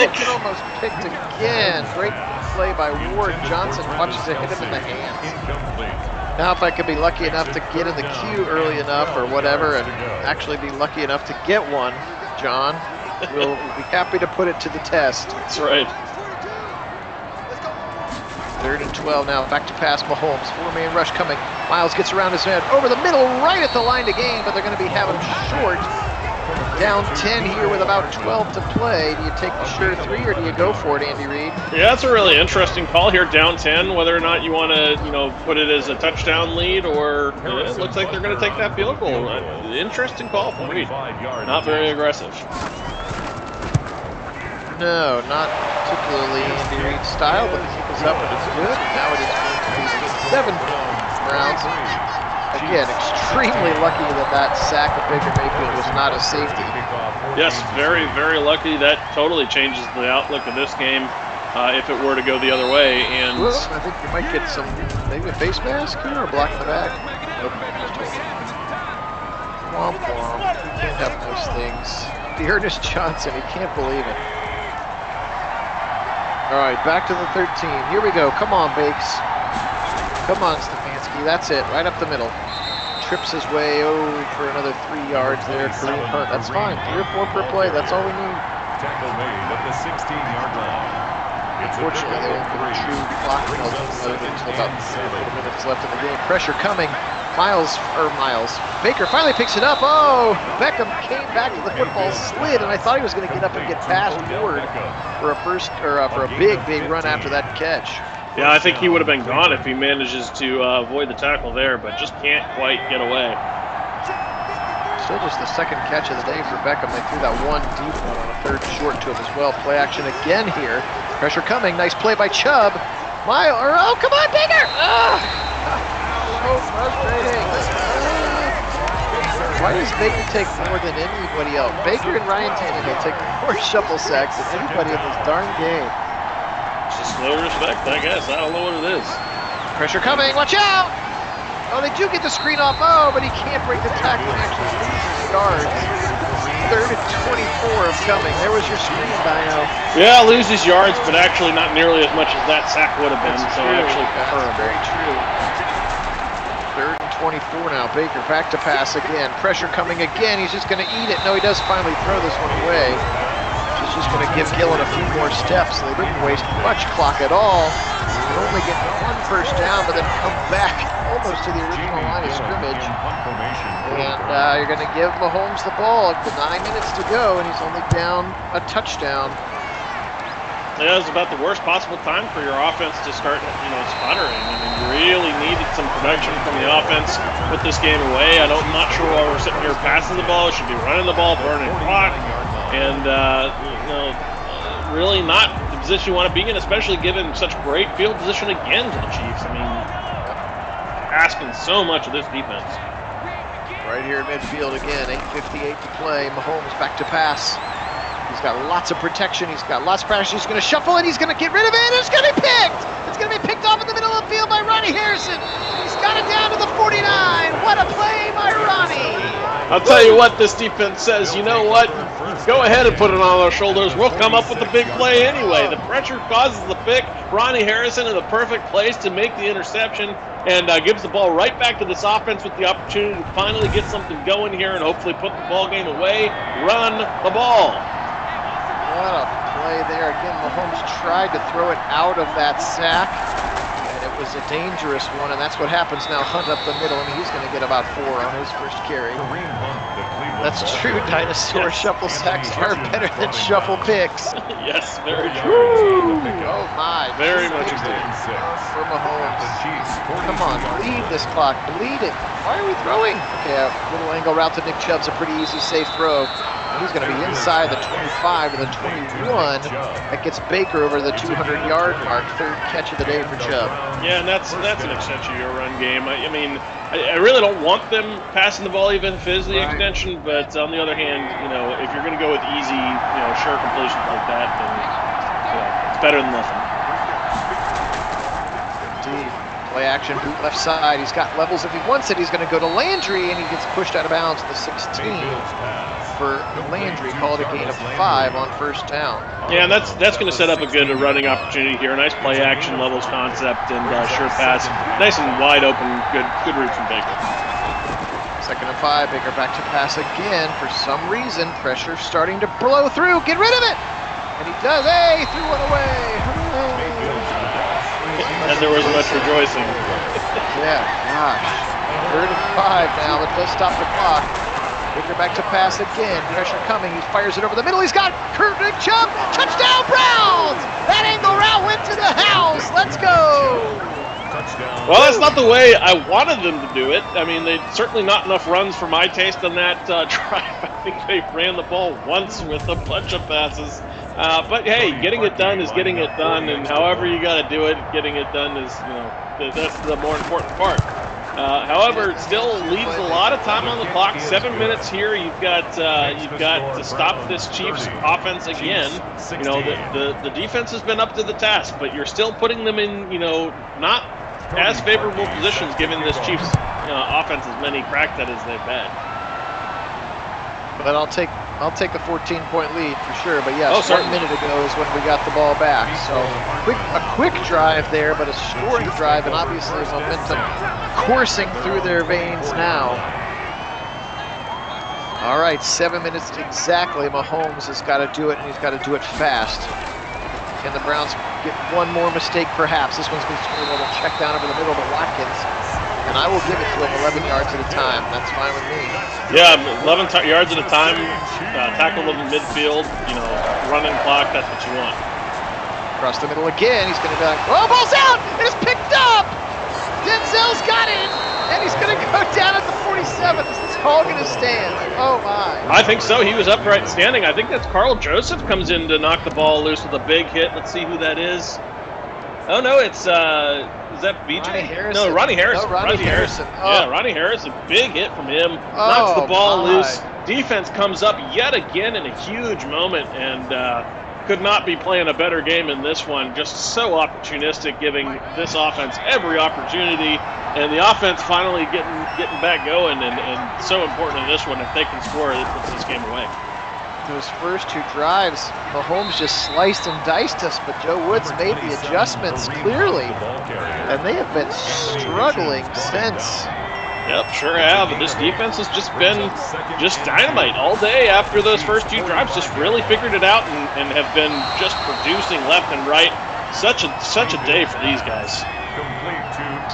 Aiken almost picked again. Great play by Ward. Johnson watches it hit him in the hands. Now if I could be lucky enough to get in the queue early enough or whatever and actually be lucky enough to get one, John, we'll be happy to put it to the test. That's right. 3rd and 12 now, back to pass Mahomes. 4-man rush coming. Miles gets around his head, over the middle, right at the line to gain, but they're going to be having short. Down 10 here with about 12 to play. Do you take the sure 3 or do you go for it, Andy Reid? Yeah, that's a really interesting call here, down 10, whether or not you want to, put it as a touchdown lead or it looks like they're going to take that field goal. Interesting call from Reid. Not very aggressive. No, not particularly Andy Reid style, but the kick is up and it's good. And now it is going to be 7 rounds. Again, extremely lucky that sack of Baker Mayfield was not a safety. Yes, very, very lucky. That totally changes the outlook of this game if it were to go the other way. And I think you might get maybe a face mask here or block in the back. Nope, just womp womp. You can't have those things. The Ernest Johnson, he can't believe it. All right, back to the 13. Here we go. Come on, Bakes. Come on, Stefanski. That's it. Right up the middle. Trips his way for another 3 yards there. Kareem Hunt. That's fine. 3 or 4 per play. That's all we need. Tackle made at the 16-yard line. Unfortunately, they won't put a true clock until about 4 minutes left in the game. Pressure coming. Baker finally picks it up. Oh, Beckham came back to the football, slid, and I thought he was going to get up and get past Ward for a big run after that catch. Yeah, I think he would have been gone if he manages to avoid the tackle there, but just can't quite get away. Still just the 2nd catch of the day for Beckham. They threw that one deep one on a 3rd short to him as well. Play action again here. Pressure coming. Nice play by Chubb. Oh, come on, Baker! So frustrating. Why does Baker take more than anybody else? Baker and Ryan Tannehill take more shuffle sacks than anybody in this darn game. Just no respect, I guess. I don't know what it is. Pressure coming. Watch out! Oh, they do get the screen off. Oh, but he can't break the tackle and actually loses yards. 3rd and 24 of coming. There was your screen, Dino. Yeah, loses yards, but actually not nearly as much as that sack would have been. That's so true. Actually, That's very true. 3rd and 24 now. Baker back to pass again. Pressure coming again. He's just going to eat it. No, he does finally throw this one away. He's just going to give Gillen a few more steps. They didn't waste much clock at all. They only get 1 first down, but then come back almost to the original line of scrimmage. And you're going to give Mahomes the ball with 9 minutes to go, and he's only down a touchdown. Yeah, it was about the worst possible time for your offense to start, sputtering. I mean, you really needed some production from the offense. Put this game away. I'm not sure why we're sitting here passing the ball. We should be running the ball, burning clock, and really not the position you want to be in, especially given such great field position again to the Chiefs. I mean, asking so much of this defense. Right here in midfield again, 8:58 to play. Mahomes back to pass. He's got lots of protection. He's got lots of pressure. He's going to shuffle it. He's going to get rid of it. It's going to be picked. It's going to be picked off in the middle of the field by Ronnie Harrison. He's got it down to the 49. What a play by Ronnie. I'll tell you what, this defense says, you know what? Go ahead and put it on our shoulders. We'll come up with the big play anyway. The pressure causes the pick. Ronnie Harrison in the perfect place to make the interception and gives the ball right back to this offense with the opportunity to finally get something going here and hopefully put the ball game away. Run the ball. What a play there. Again, Mahomes tried to throw it out of that sack, and it was a dangerous one, and that's what happens now. Hunt up the middle, and he's going to get about 4 on his first carry. That's true. Dinosaur shuffle sacks are better than shuffle picks. Yes, very true. Oh, my. Very much agree. For Mahomes. Come on, bleed this clock. Bleed it. Why are we throwing? Okay, a little angle route to Nick Chubb's a pretty easy, safe throw. He's going to be inside the 25 to the 21. That gets Baker over the 200-yard mark. 3rd catch of the day for Chubb. Yeah, and that's an extension of your run game. I mean, I really don't want them passing the ball even if it is the extension, but on the other hand, if you're going to go with easy, sure completions like that, then it's better than nothing. Play action, boot left side. He's got levels if he wants it. He's going to go to Landry, and he gets pushed out of bounds to the 16 for Landry. Called a gain of 5 on first down. Yeah, and that's going to set up a good running opportunity here. Nice play action levels concept and sure pass. Nice and wide open. Good route from Baker. 2nd and 5. Baker back to pass again. For some reason, pressure starting to blow through. Get rid of it! And he does. Hey, threw one away. Hooray. And there was much rejoicing. Yeah, gosh. 3rd and 5 now. It does stop the clock. Baker back to pass again. Pressure coming. He fires it over the middle. He's got Nick Chubb. Touchdown, Browns! That angle route went to the house. Let's go. Well, that's not the way I wanted them to do it. I mean, certainly not enough runs for my taste on that drive. I think they ran the ball once with a bunch of passes. But hey, getting it done is getting it done, and however you got to do it, getting it done is, that's the more important part. However, it still leaves a lot of time on the clock. 7 minutes here. You've got to stop this Chiefs offense again. The defense has been up to the task, but you're still putting them in not as favorable positions, given this Chiefs offense as many cracked at as they've had. But I'll take the 14-point lead for sure. But yes, 1 minute ago is when we got the ball back. So a quick drive there, but a scoring drive, and obviously momentum coursing through their veins now. All right, 7 minutes exactly. Mahomes has got to do it, and he's got to do it fast. Can the Browns get one more mistake perhaps? This one's going to score a little check down over the middle to Watkins. And I will give it to him 11 yards at a time. That's fine with me. Yeah, 11 yards at a time, tackle them in midfield, running clock, that's what you want. Across the middle again, he's going to be like, oh, ball's out! It is picked up! Denzel's got it! And he's going to go down at the 47. Is this call going to stand? Oh, my. I think so. He was upright standing. I think that's Carl Joseph comes in to knock the ball loose with a big hit. Let's see who that is. Oh, no, it's... is that BJ? Ronnie Harrison. No, Ronnie Harrison. Oh, Ronnie Harrison. Oh. Yeah, Ronnie Harrison. Big hit from him. Knocks the ball loose. Defense comes up yet again in a huge moment and could not be playing a better game in this one. Just so opportunistic, giving this offense every opportunity. And the offense finally getting back going and so important in this one. If they can score, it puts this game away. Those first 2 drives, Mahomes just sliced and diced us, but Joe Woods made the adjustments clearly, and they have been struggling since. Yep, sure have. This defense has just been dynamite all day after those first 2 drives. Just really figured it out and have been just producing left and right. Such a day for these guys.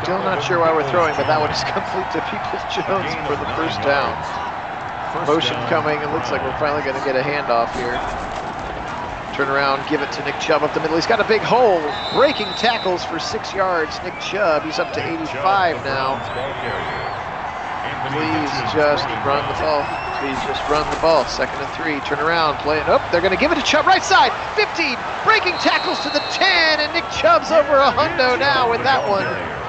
Still not sure why we're throwing, but that one is complete to Peoples-Jones for the first down. Motion coming. It looks like we're finally going to get a handoff here. Turn around, give it to Nick Chubb up the middle. He's got a big hole. Breaking tackles for 6 yards. Nick Chubb, he's up to 85 now. Please just run the ball. Please just run the ball. 2nd and 3. Turn around, play it. Oh, they're going to give it to Chubb. Right side. 15. Breaking tackles to the 10. And Nick Chubb's over a hundo now with that one.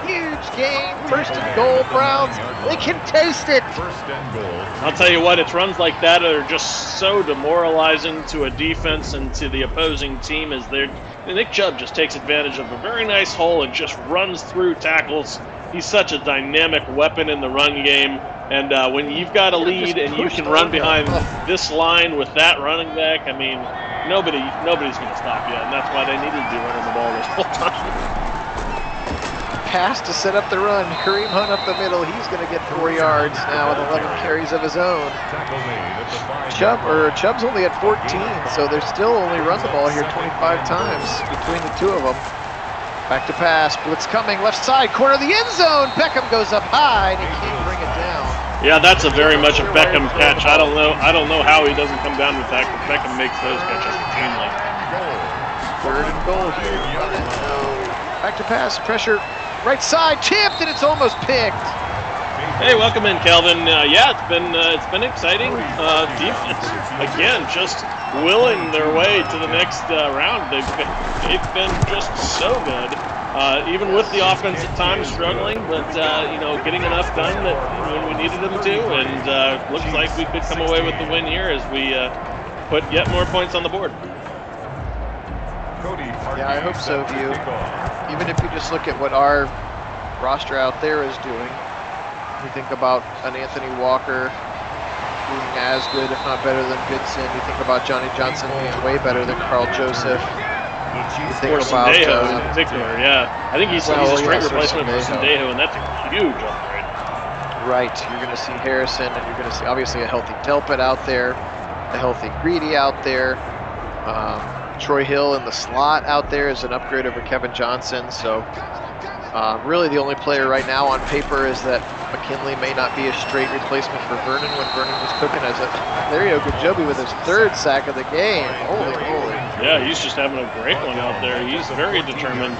Huge game. 1st and goal, Browns. They can taste it. I'll tell you what, it's runs like that that are just so demoralizing to a defense and to the opposing team as Nick Chubb just takes advantage of a very nice hole and just runs through tackles. He's such a dynamic weapon in the run game. And when you've got a lead and you can run behind this line with that running back, I mean, nobody's going to stop you. And that's why they needed to be running the ball this whole time. Pass to set up the run. Kareem Hunt up the middle. He's going to get 4 yards now with 11 carries of his own. Chubb's only at 14, so they're still only run the ball here 25 times between the 2 of them. Back to pass. Blitz coming. Left side, corner of the end zone. Beckham goes up high, and he can't bring it down. Yeah, that's a very much a Beckham catch. I don't know how he doesn't come down with that, but Beckham makes those catches routinely. 3rd and goal here. Back to pass. Pressure. Right side, tipped, and it's almost picked. Hey, welcome in, Calvin. Yeah, it's been exciting. Defense again, just willing their way to the next round. They've been just so good. Even with the offense at times struggling, but getting enough done that when we needed them to, and looks like we could come away with the win here as we put yet more points on the board. Yeah, I hope so, Hugh. Even if you just look at what our roster out there is doing. You think about an Anthony Walker being as good, if not better than Goodson. You think about Johnny Johnson being way better than Carl Joseph. You think Or about Sendejo in particular, yeah. I think he's a straight replacement for Sendejo, and that's a huge upgrade. Right. You're going to see Harrison, and you're going to see obviously a healthy Delpit out there, a healthy Greedy out there. Troy Hill in the slot out there is an upgrade over Kevin Johnson. So really the only player right now on paper is that McKinley may not be a straight replacement for Vernon when Vernon was cooking as a Dario Gajobi with his 3rd sack of the game. Holy moly. Yeah, he's just having a great one out there. He's very determined.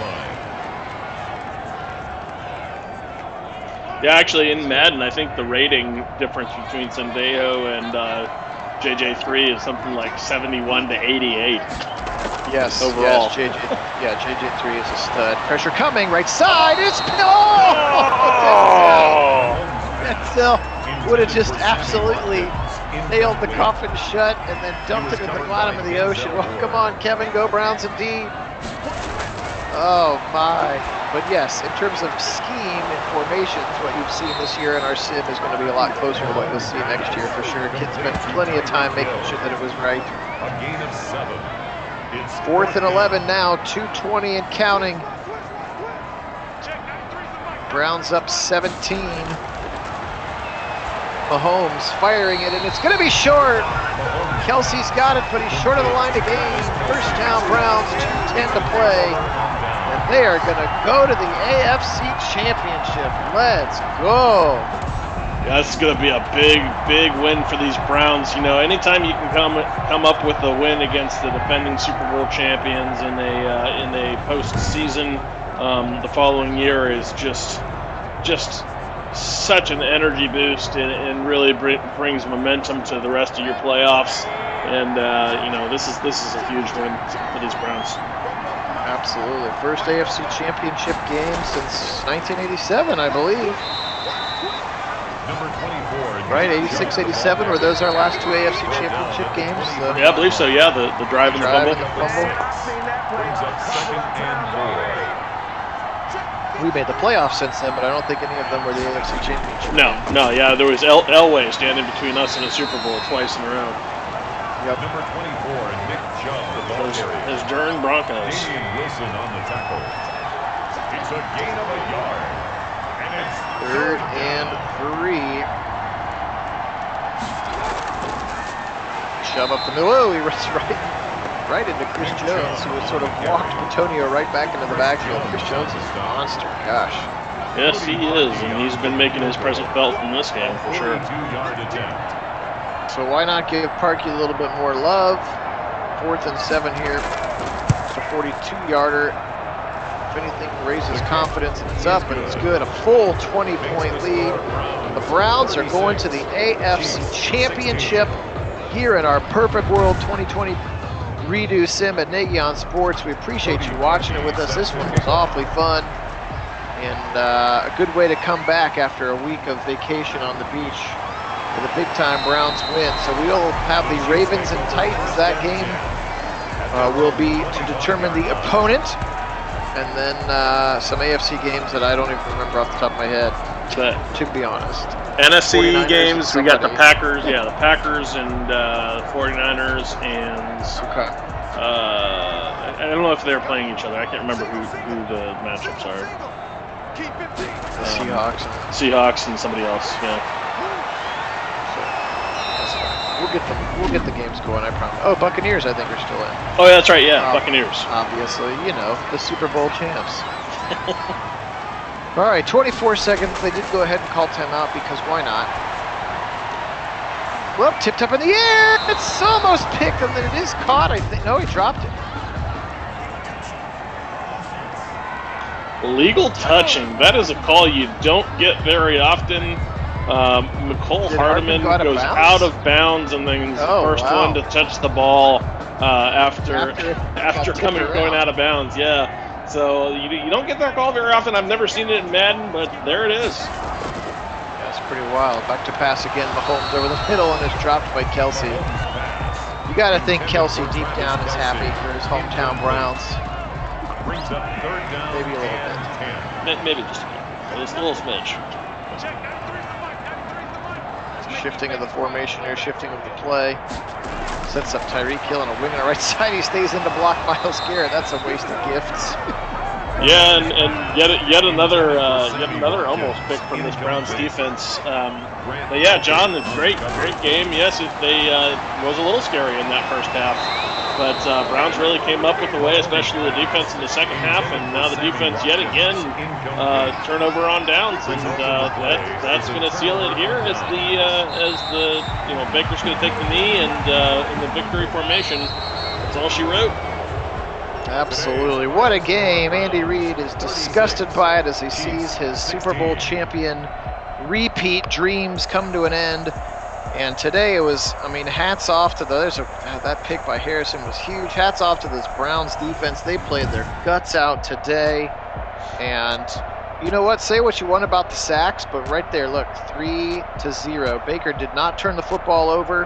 Yeah, actually in Madden, I think the rating difference between Sendejo and JJ3 is something like 71 to 88. Yes, overall. Yes, JJ3 is a stud. Pressure coming, right side, it's Denzel would have just absolutely nailed the coffin shut and then dumped it in the bottom of the ocean. Well, come on, Kevin, go Browns indeed. Oh my. But yes, in terms of scheme and formations, what you've seen this year in our sim is going to be a lot closer to what you'll see next year for sure. Kids spent plenty of time making sure that it was right. A gain of 7. It's 4th and 11 now, 2:20 and counting. Browns up 17. Mahomes firing it, and it's going to be short. Kelsey's got it, but he's short of the line to gain. First down, Browns, 2:10 to play. And they are going to go to the AFC Championship. Let's go. That's going to be a big, big win for these Browns. You know, anytime you can come up with a win against the defending Super Bowl champions in a postseason the following year is just such an energy boost and really brings momentum to the rest of your playoffs. And you know, this is a huge win for these Browns. Absolutely, first AFC Championship game since 1987, I believe. number 24. Right, 86, 87, were those our last 2 AFC Championship games? Yeah, I believe so, yeah, the drive and the fumble. Brings up 2nd and 4. We made the playoffs since then, but I don't think any of them were the AFC Championship. No, yeah, there was Elway standing between us and the Super Bowl twice in a row. Yep. Number 24, Nick Chubb, the ball carrier. Those Dern Broncos. Damian Wilson on the tackle. It's a gain of a yard. And it's 3rd and 3. Shove up the middle. Oh, he runs right into Chris Jones, who was sort of walked Antonio right back into the backfield. Chris Jones is a monster. Gosh. Yes, he is, and he's been making his presence felt in this game for sure. 42-yard attempt. So why not give Parkey a little bit more love? 4th and 7 here. It's a 42-yarder. If anything, raises confidence, and it's up, and it's good. A full 20-point lead. The Browns are going to the AFC Championship here in our Perfect World 2020 redo sim at Nagy on Sports. We appreciate you watching it with us. This one was awfully fun, and a good way to come back after a week of vacation on the beach. For the big-time Browns win. So we'll have the Ravens and Titans. That game will be to determine the opponent, and then some AFC games that I don't even remember off the top of my head, to be honest. NFC games, we got the Packers, the Packers and 49ers, and I don't know if they're playing each other. I can't remember who the matchups are. The Seahawks and somebody else, yeah. We'll get the games going, I promise. Oh, Buccaneers, I think, are still in. Oh, yeah, that's right, yeah, Buccaneers. Obviously, you know, the Super Bowl champs. All right, 24 seconds. They did go ahead and call timeout because why not? Well, tipped up in the air. It's almost picked, and then it is caught, I think. No, he dropped it. Legal touching. That is a call you don't get very often. McCole Hardeman goes out of bounds and then he's the first one to touch the ball after going out of bounds. Yeah, so you don't get that call very often. I've never seen it in Madden, but there it is. That's pretty wild. Back to pass again. Mahomes over the middle and is dropped by Kelsey. You got to think Kelsey deep down is happy for his hometown Browns. Brings up 3rd down. Maybe a little bit. Maybe just a bit. Just a little smidge. Shifting of the formation here, shifting of the play. Sets up Tyreek Hill on a wing on the right side. He stays in to block Myles Garrett. That's a waste of gifts. Yeah, and yet another almost pick from this Browns defense. But yeah, John, great game. Yes, they was a little scary in that first half, but Browns really came up with the way, especially the defense in the second half, and now the defense yet again turnover on downs, and that's going to seal it here as the Baker's going to take the knee and in the victory formation. That's all she wrote. Absolutely. What a game. Andy Reid is disgusted by it as he sees his Super Bowl champion repeat dreams come to an end. And today it was, hats off to that pick by Harrison was huge. Hats off to this Browns defense. They played their guts out today. And you know what? Say what you want about the sacks, but right there, look, 3-0. Baker did not turn the football over.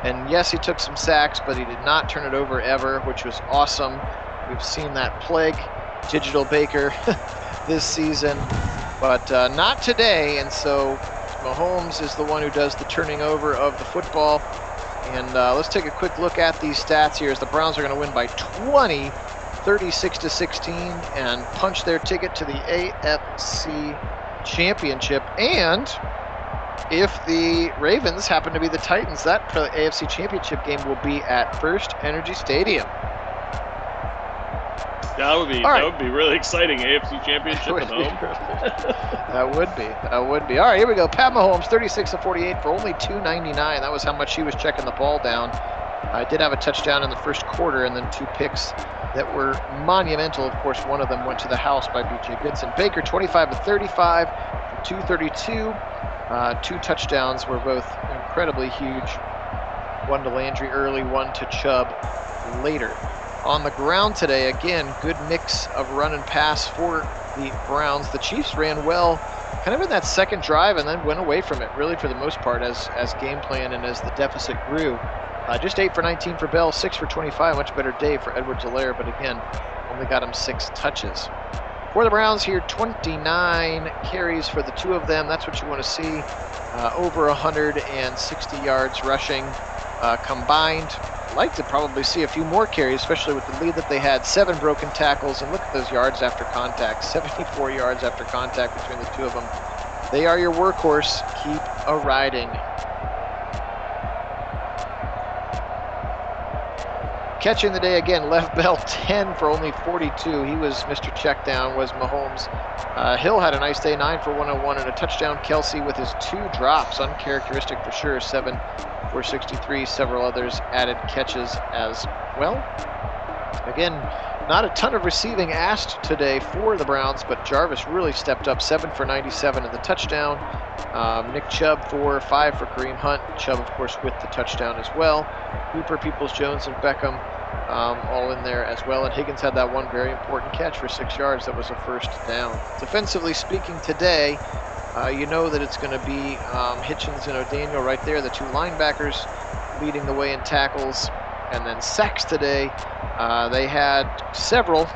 And yes, he took some sacks, but he did not turn it over ever, which was awesome. We've seen that plague Digital Baker this season, but not today. And so Mahomes is the one who does the turning over of the football. And let's take a quick look at these stats here as the Browns are going to win by 20, 36-16, and punch their ticket to the AFC Championship. And if the Ravens happen to be the Titans, that AFC Championship game will be at First Energy Stadium. Yeah, that would be really exciting. AFC Championship at home. That would be. All right, here we go. Pat Mahomes, 36 of 48 for only $299. That was how much he was checking the ball down. I did have a touchdown in the first quarter and then 2 picks that were monumental. Of course, one of them went to the house by B.J. Goodson. Baker, 25 of 35 for 232. 2 touchdowns were both incredibly huge. One to Landry early, one to Chubb later. On the ground today, again, good mix of run and pass for the Browns. The Chiefs ran well kind of in that second drive and then went away from it, really, for the most part, as game plan and as the deficit grew. Just 8 for 19 for Bell, 6 for 25, much better day for Edwards-Helaire, but again, only got him 6 touches. For the Browns here, 29 carries for the 2 of them. That's what you want to see. Over 160 yards rushing combined. Like to probably see a few more carries, especially with the lead that they had. 7 broken tackles, and look at those yards after contact. 74 yards after contact between the 2 of them. They are your workhorse. Keep a riding. Catching the day again, Lev Bell, 10 for only 42. He was Mr. Checkdown, was Mahomes. Hill had a nice day, 9 for 101 and a touchdown. Kelsey with his 2 drops, uncharacteristic for sure, 7 for 63. Several others added catches as well. Again, not a ton of receiving asked today for the Browns, but Jarvis really stepped up, 7 for 97 in the touchdown. Nick Chubb, 4 or 5 for Kareem Hunt. Chubb, of course, with the touchdown as well. Hooper, Peoples-Jones, and Beckham all in there as well. And Higgins had that one very important catch for 6 yards. That was a first down. Defensively speaking today, you know that it's going to be Hitchens and O'Daniel right there, the 2 linebackers leading the way in tackles. And then sacks today, they had several,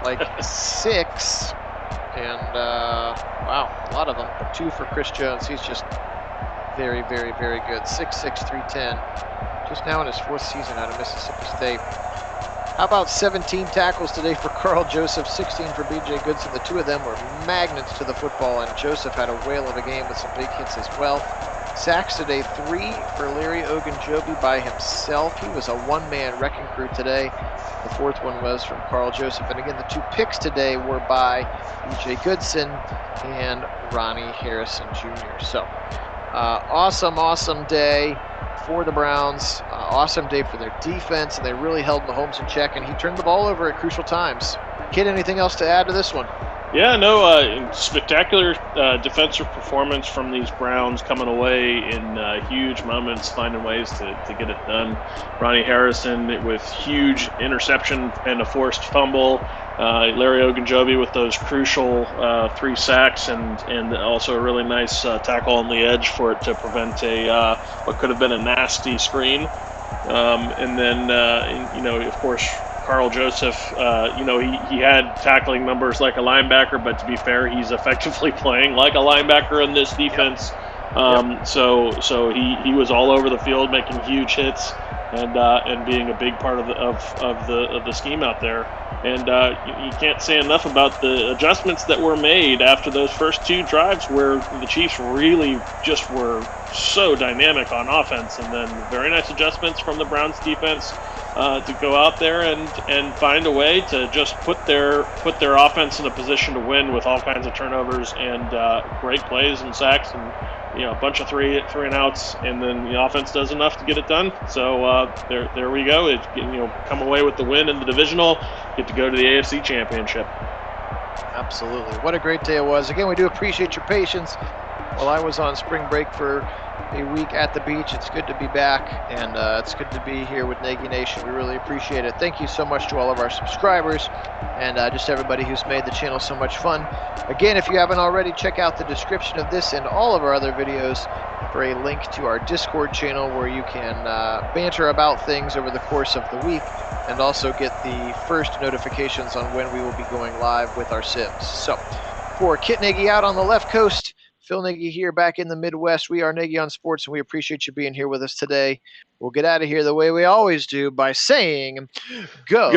like 6. And, wow, a lot of them. 2 for Chris Jones. He's just very, very, very good. 6'6", 310. Just now in his 4th season out of Mississippi State. How about 17 tackles today for Carl Joseph, 16 for B.J. Goodson. The 2 of them were magnets to the football, and Joseph had a whale of a game with some big hits as well. Sacks today, 3 for Larry Ogunjobi by himself. He was a one-man wrecking crew today. The 4th one was from Carl Joseph. And again, the 2 picks today were by B.J. Goodson and Ronnie Harrison Jr. So, awesome day for the Browns. Awesome day for their defense, and they really held Mahomes in check, and he turned the ball over at crucial times. Kid, anything else to add to this one? Yeah, no, spectacular defensive performance from these Browns, coming away in huge moments, finding ways to get it done. Ronnie Harrison with huge interception and a forced fumble. Larry Ogunjobi with those crucial 3 sacks and also a really nice tackle on the edge for it to prevent a what could have been a nasty screen. And then, of course, Carl Joseph, he had tackling numbers like a linebacker, but to be fair, he's effectively playing like a linebacker in this defense. So he was all over the field, making huge hits and being a big part of the scheme out there. And you can't say enough about the adjustments that were made after those first 2 drives, where the Chiefs really just were so dynamic on offense, and then very nice adjustments from the Browns defense to go out there and find a way to just put their offense in a position to win with all kinds of turnovers and great plays and sacks and a bunch of three and outs, and then the offense does enough to get it done. So there we go. It come away with the win in the divisional, get to go to the AFC Championship. Absolutely. What a great day it was. Again, we do appreciate your patience while I was on spring break for a week at the beach. It's good to be back, and it's good to be here with Nagy Nation. We really appreciate it. Thank you so much to all of our subscribers and just everybody who's made the channel so much fun. Again, if you haven't already, check out the description of this and all of our other videos for a link to our Discord channel where you can banter about things over the course of the week and also get the first notifications on when we will be going live with our Sims. So, for Kit Nagy out on the left coast, Phil Nagy here back in the Midwest. We are Nagy on Sports, and we appreciate you being here with us today. We'll get out of here the way we always do by saying, go